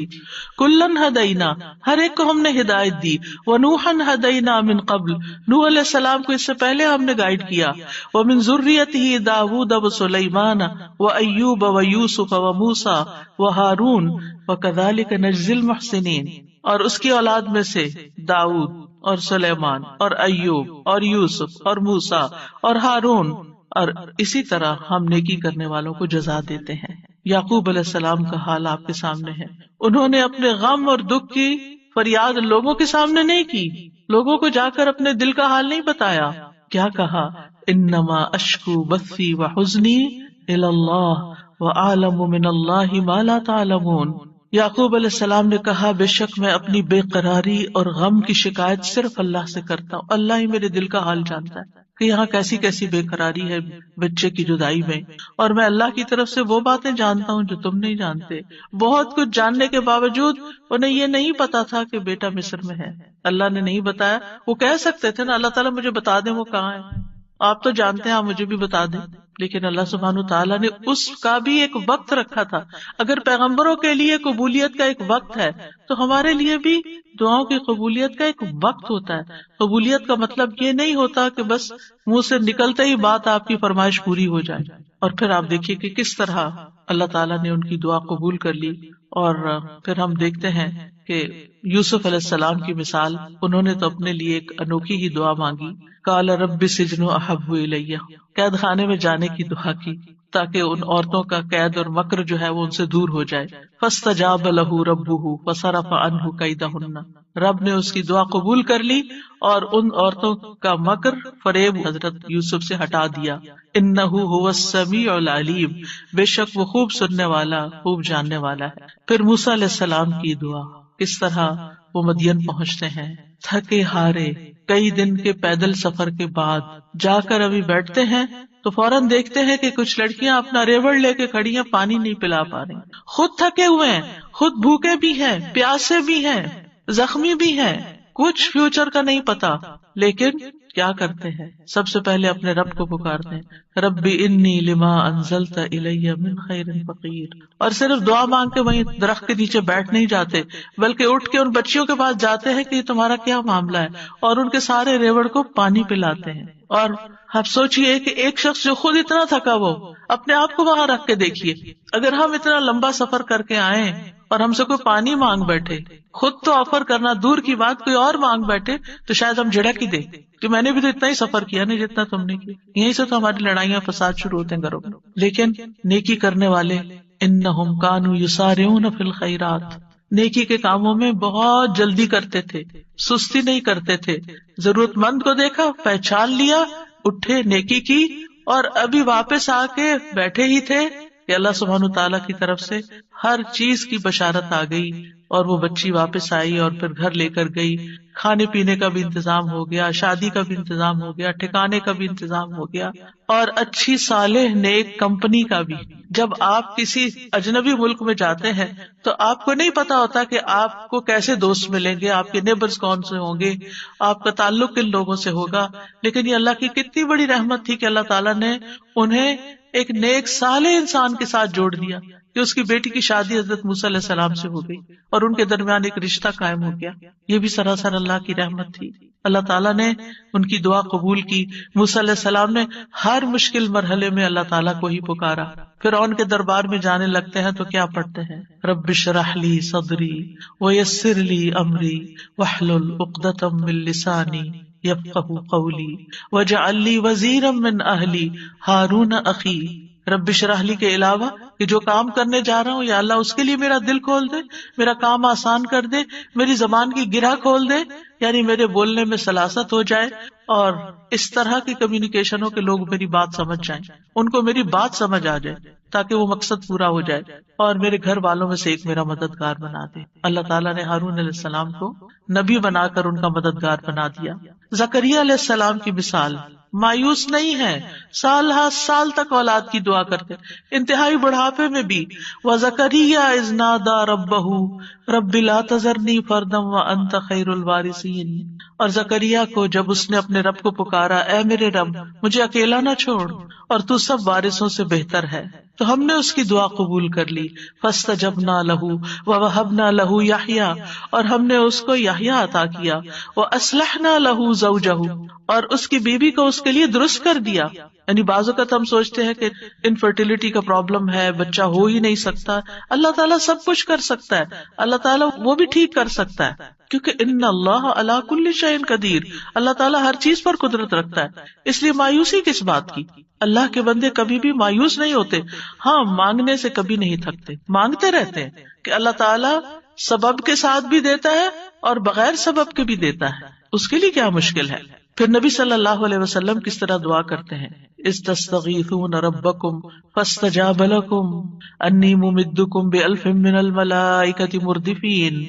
کُلًّا هَدَيْنَا، ہر ایک کو ہم نے ہدایت دی. وَنُوحًا هَدَيْنَا مِن قَبْلُ، نوح علیہ السلام کو اس سے پہلے ہم نے گائیڈ کیا. وَمِن ذُرِّيَّتِهِ دَاوُودَ وَسُلَيْمَانَ وَأَيُّوبَ وَيُوسُفَ وَمُوسَى وَهَارُونَ وَكَذَلِكَ نَجْزِي الْمُحْسِنِينَ، اور اس کی اولاد میں سے داؤد اور سلیمان اور ایوب اور یوسف اور موسیٰ اور ہارون، اور اسی طرح ہم نیکی کرنے والوں کو جزا دیتے ہیں. یعقوب علیہ السلام کا حال آپ کے سامنے ہے. انہوں نے اپنے غم اور دکھ کی فریاد لوگوں کے سامنے نہیں کی، لوگوں کو جا کر اپنے دل کا حال نہیں بتایا. کیا کہا، انما اشکو بثی وحزنی الی اللہ وَأَعْلَمُ مِنَ اللَّهِ مَا لَا تَعْلَمُونَ. یعقوب علیہ السلام نے کہا بے شک میں اپنی بے قراری اور غم کی شکایت صرف اللہ سے کرتا ہوں، اللہ ہی میرے دل کا حال جانتا ہے کہ یہاں کیسی کیسی بے قراری ہے بچے کی جدائی میں، اور میں اللہ کی طرف سے وہ باتیں جانتا ہوں جو تم نہیں جانتے. بہت کچھ جاننے کے باوجود انہیں یہ نہیں پتا تھا کہ بیٹا مصر میں ہے. اللہ نے نہیں بتایا. وہ کہہ سکتے تھے نا اللہ تعالیٰ مجھے بتا دیں وہ کہاں ہے، آپ تو جانتے ہیں، آپ مجھے بھی بتا دیں. لیکن اللہ سبحانہ تعالیٰ نے اس کا بھی ایک وقت رکھا تھا. اگر پیغمبروں کے لیے قبولیت کا ایک وقت ہے تو ہمارے لیے بھی دعاؤں کی قبولیت کا ایک وقت ہوتا ہے. قبولیت کا مطلب یہ نہیں ہوتا کہ بس منہ سے نکلتے ہی بات آپ کی فرمائش پوری ہو جائے. اور پھر آپ دیکھیے کہ کس طرح اللہ تعالیٰ نے ان کی دعا قبول کر لی. اور پھر ہم دیکھتے ہیں کہ یوسف علیہ السلام کی مثال، انہوں نے تو اپنے لیے ایک انوکھی ہی دعا مانگی. قال رب السجن احب الی، قید خانے میں جانے کی دعا کی تاکہ ان عورتوں کا قید اور مکر جو ہے وہ ان سے دور ہو جائے. فاستجاب له ربه فصرف عنه کیدہن، رب نے اس کی دعا قبول کر لی اور ان عورتوں کا مکر فریب حضرت یوسف سے ہٹا دیا. انہ هو السمیع العلیم، بے شک وہ خوب سننے والا، خوب جاننے والا ہے. پھر موسیٰ علیہ السلام کی دعا، کس طرح وہ مدین پہنچتے ہیں تھکے ہارے، کئی دن کے پیدل سفر کے بعد جا کر ابھی بیٹھتے ہیں تو فوراً دیکھتے ہیں کہ کچھ لڑکیاں اپنا ریوڑ لے کے کھڑی ہیں، پانی نہیں پلا پا رہی. خود تھکے ہوئے ہیں، خود بھوکے بھی ہیں، پیاسے بھی ہیں، زخمی بھی ہیں، کچھ فیوچر کا نہیں پتا، لیکن کیا کرتے ہیں؟ سب سے پہلے اپنے رب کو پکارتے ہیں، رب انی لما انزلت الی من خیر فقیر. اور صرف دعا مانگ کے وہیں درخت کے نیچے بیٹھ نہیں جاتے، بلکہ اٹھ کے ان بچیوں کے پاس جاتے ہیں کہ یہ تمہارا کیا معاملہ ہے، اور ان کے سارے ریوڑ کو پانی پلاتے ہیں. اور آپ سوچئے کہ ایک شخص جو خود اتنا تھکا وہ اپنے آپ کو وہاں رکھ کے دیکھیے، اگر ہم اتنا لمبا سفر کر کے آئیں اور ہم سے کوئی پانی مانگ بیٹھے، خود تو آفر کرنا دور کی بات، کوئی اور مانگ بیٹھے تو شاید ہم جھڑک ہی دیں کہ میں نے بھی تو اتنا ہی سفر کیا نہیں جتنا تم نے کیا. یہیں سے تو ہماری لڑائیاں فساد شروع ہوتے ہیں گھروں میں. لیکن نیکی کرنے والے انہم کانوا یسارعون فی الخیرات، نیکی کے کاموں میں بہت جلدی کرتے تھے، سستی نہیں کرتے تھے. ضرورت مند کو دیکھا، پہچان لیا، اٹھے، نیکی کی، اور ابھی واپس آ کے بیٹھے ہی تھے کہ اللہ سبحانہ تعالیٰ کی طرف سے ہر چیز کی بشارت آ گئی، اور وہ بچی واپس آئی اور پھر گھر لے کر گئی. کھانے پینے کا بھی انتظام ہو گیا، شادی کا بھی انتظام ہو گیا، ٹھکانے کا بھی انتظام ہو گیا، اور اچھی صالح نیک کمپنی کا بھی. جب آپ کسی اجنبی ملک میں جاتے ہیں تو آپ کو نہیں پتا ہوتا کہ آپ کو کیسے دوست ملیں گے، آپ کے نیبرز کون سے ہوں گے، آپ کا تعلق کن لوگوں سے ہوگا. لیکن یہ اللہ کی کتنی بڑی رحمت تھی کہ اللہ تعالیٰ نے انہیں ایک نیک صالح انسان کے ساتھ جوڑ دیا کہ اس کی بیٹی کی شادی حضرت موسیٰ علیہ السلام سے ہو گئی اور ان کے درمیان ایک رشتہ قائم ہو گیا. یہ بھی سراسر اللہ کی رحمت تھی. اللہ تعالیٰ نے ان کی دعا قبول کی. موسیٰ علیہ السلام نے ہر مشکل مرحلے میں اللہ تعالیٰ کو ہی پکارا. فرعون کے دربار میں جانے لگتے ہیں تو کیا پڑھتے ہیں؟ رب اشرح لی صدری ویسر لی امری واحلل عقدۃ من لسانی یفقہوا قولی واجعل لی وزیرا من اہلی ہارون اخی. رب اشرح لی کے علاوہ کہ جو کام کرنے جا رہا ہوں یا اللہ اس کے لیے میرا دل کھول دے، میرا کام آسان کر دے، میری زبان کی گرہ کھول دے، یعنی میرے بولنے میں سلاست ہو جائے، اور اس طرح کی کمیونیکیشن ہو کہ لوگ میری بات سمجھ جائیں، ان کو میری بات سمجھ آ جائے تاکہ وہ مقصد پورا ہو جائے، اور میرے گھر والوں میں سے ایک میرا مددگار بنا دے. اللہ تعالیٰ نے ہارون علیہ السلام کو نبی بنا کر ان کا مددگار بنا دیا. زکریا علیہ السلام کی مثال، مایوس نہیں ہے، سال ہر سال تک اولاد کی دعا کرتے، انتہائی بڑھاپے میں بھی. وَزَكَرِيَّا إِذْ نَادَىٰ رَبَّهُ رَبِّ لَا تَذَرْنِي فَرْدًا وَأَنْتَ خَيْرُ الْوَارِثِينَ. اور زکریا کو جب اس نے اپنے رب کو پکارا، اے میرے رب مجھے اکیلا نہ چھوڑ، اور تو سب وارثوں سے بہتر ہے، تو ہم نے اس کی دعا قبول کر لی. فَاسْتَجَبْنَا لَهُ وَوَهَبْنَا لَهُ يَحْيَىٰ، اور ہم نے اس کو یحییٰ عطا کیا. وَأَصْلَحْنَا لَهُ زَوْجَهُ، اور اس کی بیوی کو اس کے لیے درست کر دیا. یعنی بعض اوقات ہم سوچتے ہیں کہ انفرٹیلٹی کا پرابلم ہے، بچہ ہو ہی نہیں سکتا. اللہ تعالیٰ سب کچھ کر سکتا ہے، اللہ تعالیٰ وہ بھی ٹھیک کر سکتا ہے، کیونکہ ان اللہ علی کل شیء قدیر، اللہ تعالیٰ ہر چیز پر قدرت رکھتا ہے. اس لیے مایوسی کس بات کی؟ اللہ کے بندے کبھی بھی مایوس نہیں ہوتے. ہاں، مانگنے سے کبھی نہیں تھکتے، مانگتے رہتے ہیں کہ اللہ تعالیٰ سبب کے ساتھ بھی دیتا ہے اور بغیر سبب کے بھی دیتا ہے، اس کے لیے کیا مشکل ہے. پھر نبی صلی اللہ علیہ وسلم کس طرح دعا کرتے ہیں، استستغیثون ربکم فاستجاب لکم انی ممدکم بألف من الملائکۃ مردفین.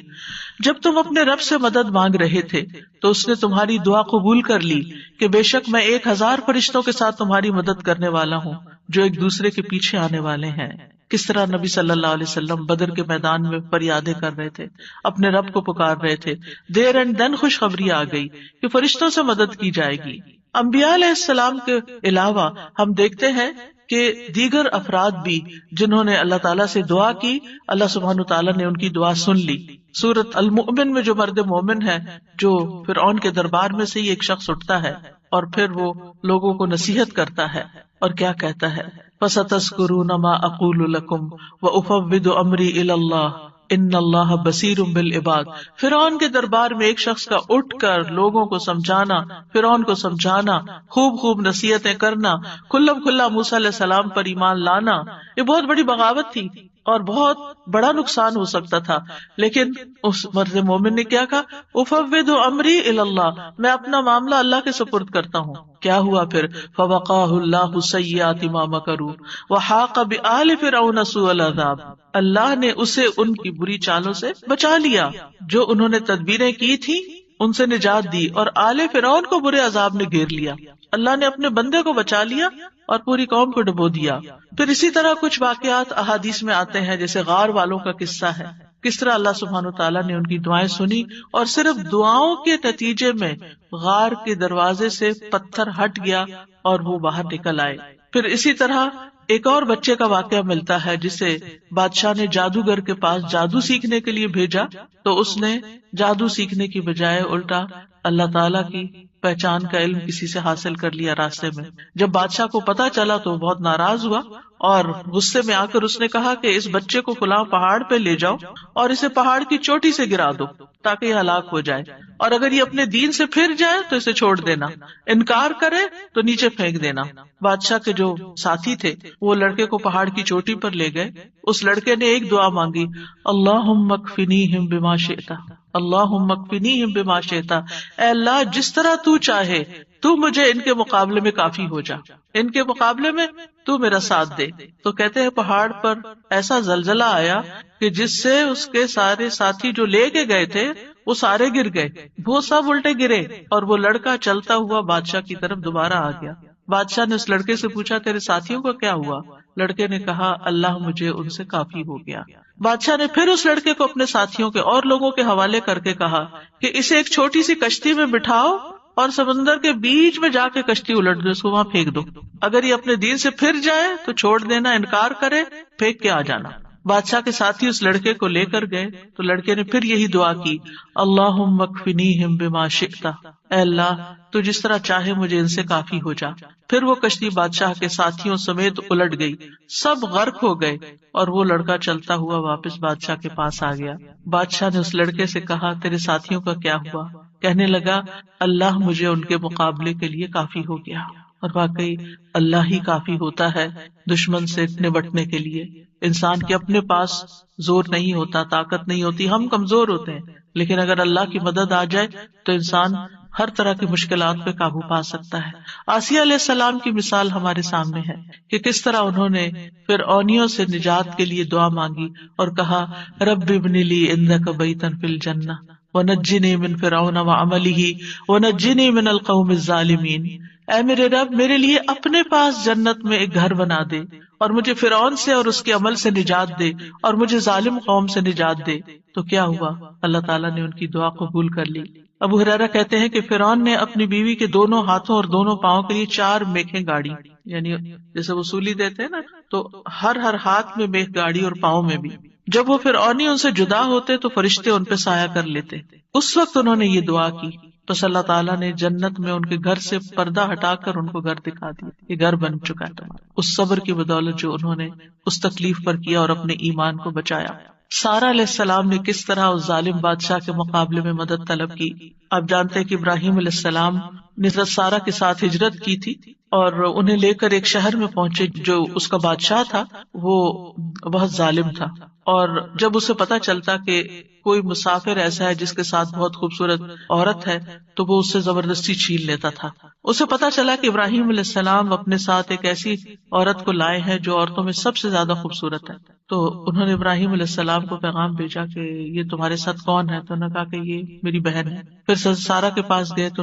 جب تم اپنے رب سے مدد مانگ رہے تھے تو اس نے تمہاری دعا قبول کر لی کہ بے شک میں 1000 فرشتوں کے ساتھ تمہاری مدد کرنے والا ہوں جو ایک دوسرے کے پیچھے آنے والے ہیں. کس طرح نبی صلی اللہ علیہ وسلم بدر کے میدان میں فریادیں کر رہے تھے، اپنے رب کو پکار رہے تھے. دیر اینڈ دن خوشخبری آ گئی کہ فرشتوں سے مدد کی جائے گی. انبیاء علیہ السلام کے علاوہ ہم دیکھتے ہیں کہ دیگر افراد بھی جنہوں نے اللہ تعالیٰ سے دعا کی، اللہ سبحانہ تعالیٰ نے ان کی دعا سن لی. سورۃ المؤمن میں جو مرد مومن ہے، جو فرعون کے دربار میں سے ہی ایک شخص اٹھتا ہے اور پھر وہ لوگوں کو نصیحت کرتا ہے اور کیا کہتا ہے، فَسَتَذْكُرُونَ مَا أَقُولُ لَكُمْ وَأُفَوِّضُ أَمْرِي إِلَى اللَّهِ ان اللہ بصیر بالعباد. فرعون کے دربار میں ایک شخص کا اٹھ کر لوگوں کو سمجھانا، فرعون کو سمجھانا، خوب خوب نصیحتیں کرنا، کھلم کھلا موسیٰ علیہ السلام پر ایمان لانا، یہ بہت بڑی بغاوت تھی اور بہت بڑا نقصان ہو سکتا تھا. لیکن اس مرد مومن نے کیا کہا، افوض امری الی اللہ، میں اپنا معاملہ اللہ کے سپرد کرتا ہوں. کیا ہوا پھر، فوقاہ اللہ سیئات ما مکروا وحاق بآل فرعون سوء العذاب، اللہ نے اسے ان کی بری چالوں سے بچا لیا جو انہوں نے تدبیریں کی تھی، ان سے نجات دی، اور آل فرعون کو برے عذاب نے گھیر لیا. اللہ نے اپنے بندے کو بچا لیا اور پوری قوم کو ڈبو دیا. پھر اسی طرح کچھ واقعات احادیث میں آتے ہیں، جیسے غار والوں کا قصہ ہے، کس طرح اللہ سبحانہ وتعالیٰ نے ان کی دعائیں سنی اور صرف دعاؤں کے نتیجے میں غار کے دروازے سے پتھر ہٹ گیا اور وہ باہر نکل آئے. پھر اسی طرح ایک اور بچے کا واقعہ ملتا ہے جسے بادشاہ نے جادوگر کے پاس جادو سیکھنے کے لیے بھیجا، تو اس نے جادو سیکھنے کی بجائے الٹا اللہ تعالیٰ کی پہچان کا علم کسی سے حاصل کر لیا راستے میں. جب بادشاہ کو پتا چلا تو بہت ناراض ہوا اور غصے میں آ کر اس نے کہا کہ اس بچے کو فلاں پہاڑ پہ لے جاؤ اور اسے پہاڑ کی چوٹی سے گرا دو تاکہ یہ ہلاک ہو جائے، اور اگر یہ اپنے دین سے پھر جائے تو اسے چھوڑ دینا، انکار کرے تو نیچے پھینک دینا. بادشاہ کے جو ساتھی تھے وہ لڑکے کو پہاڑ کی چوٹی پر لے گئے. اس لڑکے نے ایک دعا مانگی، اللہم اکفنیہم بما شئت، اللہم اکفنیہم بما شئت، اے اللہ جس طرح تو چاہے تو مجھے ان کے مقابلے میں کافی ہو جا، ان کے مقابلے میں تو میرا ساتھ دے. تو کہتے ہیں پہاڑ پر ایسا زلزلہ آیا کہ جس سے اس کے سارے ساتھی جو لے کے گئے تھے وہ سارے گر گئے، وہ سب الٹے گرے اور وہ لڑکا چلتا ہوا بادشاہ کی طرف دوبارہ آ گیا. بادشاہ نے اس لڑکے سے پوچھا تیرے ساتھیوں کا کیا ہوا؟ لڑکے نے کہا اللہ مجھے ان سے کافی ہو گیا. بادشاہ نے پھر اس لڑکے کو اپنے ساتھیوں کے اور لوگوں کے حوالے کر کے کہا کہ اسے ایک چھوٹی سی کشتی میں بٹھاؤ اور سمندر کے بیچ میں جا کے کشتی الٹ دو، اس کو وہاں پھینک دو، اگر یہ اپنے دین سے پھر جائے تو چھوڑ دینا، انکار کرے پھینک کے آ جانا. بادشاہ کے ساتھی اس لڑکے کو لے کر گئے تو لڑکے نے پھر یہی دعا کی، اللہم اکفنیہم بما شئت، اے اللہ تو جس طرح چاہے مجھے ان سے کافی ہو جا. پھر وہ کشتی بادشاہ کے ساتھیوں سمیت الٹ گئی، سب غرق ہو گئے اور وہ لڑکا چلتا ہوا واپس بادشاہ کے پاس آ گیا. بادشاہ نے اس لڑکے سے کہا تیرے ساتھیوں کا کیا ہوا؟ کہنے لگا اللہ مجھے ان کے مقابلے کے لیے کافی ہو گیا. اور واقعی اللہ ہی کافی ہوتا ہے دشمن سے نبٹنے کے لیے. انسان کے اپنے پاس زور نہیں ہوتا، طاقت نہیں ہوتی، ہم کمزور ہوتے ہیں، لیکن اگر اللہ کی مدد آ جائے تو انسان ہر طرح کی مشکلات پہ قابو پا سکتا ہے. آسیہ علیہ السلام کی مثال ہمارے سامنے ہے کہ کس طرح انہوں نے فرعونیوں سے نجات کے لیے دعا مانگی اور کہا رب ابن لی عندک بیتا فی الجنہ ونجنی من فرعون وعملہ ونجنی من القوم الظالمین. اے میرے رب میرے لیے اپنے پاس جنت میں ایک گھر بنا دے اور مجھے فرعون سے اور اس کے عمل سے نجات دے اور مجھے ظالم قوم سے نجات دے. تو کیا ہوا؟ اللہ تعالیٰ نے ان کی دعا قبول کر لی. ابو ہریرہ کہتے ہیں کہ فرعون نے اپنی بیوی کے دونوں ہاتھوں اور دونوں پاؤں کے لیے 4 میخیں گاڑی، یعنی جیسے وصولی دیتے ہیں نا، تو ہر ہاتھ میں میخ گاڑی اور پاؤں میں بھی. جب وہ فرعونی ان سے جدا ہوتے تو فرشتے ان پہ سایہ کر لیتے. اس وقت انہوں نے یہ دعا کی، بس اللہ تعالیٰ نے جنت میں ان کے گھر سے پردہ ہٹا کر ان کو گھر دکھا دیا. یہ گھر بن چکا ہے تمہارا، اس صبر کی بدولت جو انہوں نے اس تکلیف پر کیا اور اپنے ایمان کو بچایا. سارہ علیہ السلام نے کس طرح اس ظالم بادشاہ کے مقابلے میں مدد طلب کی. آپ جانتے ہیں کہ ابراہیم علیہ السلام نے سارہ کے ساتھ ہجرت کی تھی اور انہیں لے کر ایک شہر میں پہنچے. جو اس کا بادشاہ تھا وہ بہت ظالم تھا، اور جب اسے پتا چلتا کہ کوئی مسافر ایسا ہے جس کے ساتھ بہت خوبصورت عورت ہے تو وہ اس سے زبردستی چھین لیتا تھا. اسے پتا چلا کہ ابراہیم علیہ السلام اپنے ساتھ ایک ایسی عورت کو لائے ہیں جو عورتوں میں سب سے زیادہ خوبصورت ہے. تو انہوں نے ابراہیم علیہ السلام کو پیغام بھیجا کہ یہ تمہارے ساتھ کون ہے؟ تو انہوں نے کہا کہ یہ میری بہن ہے. پھر سارہ کے پاس گئے تو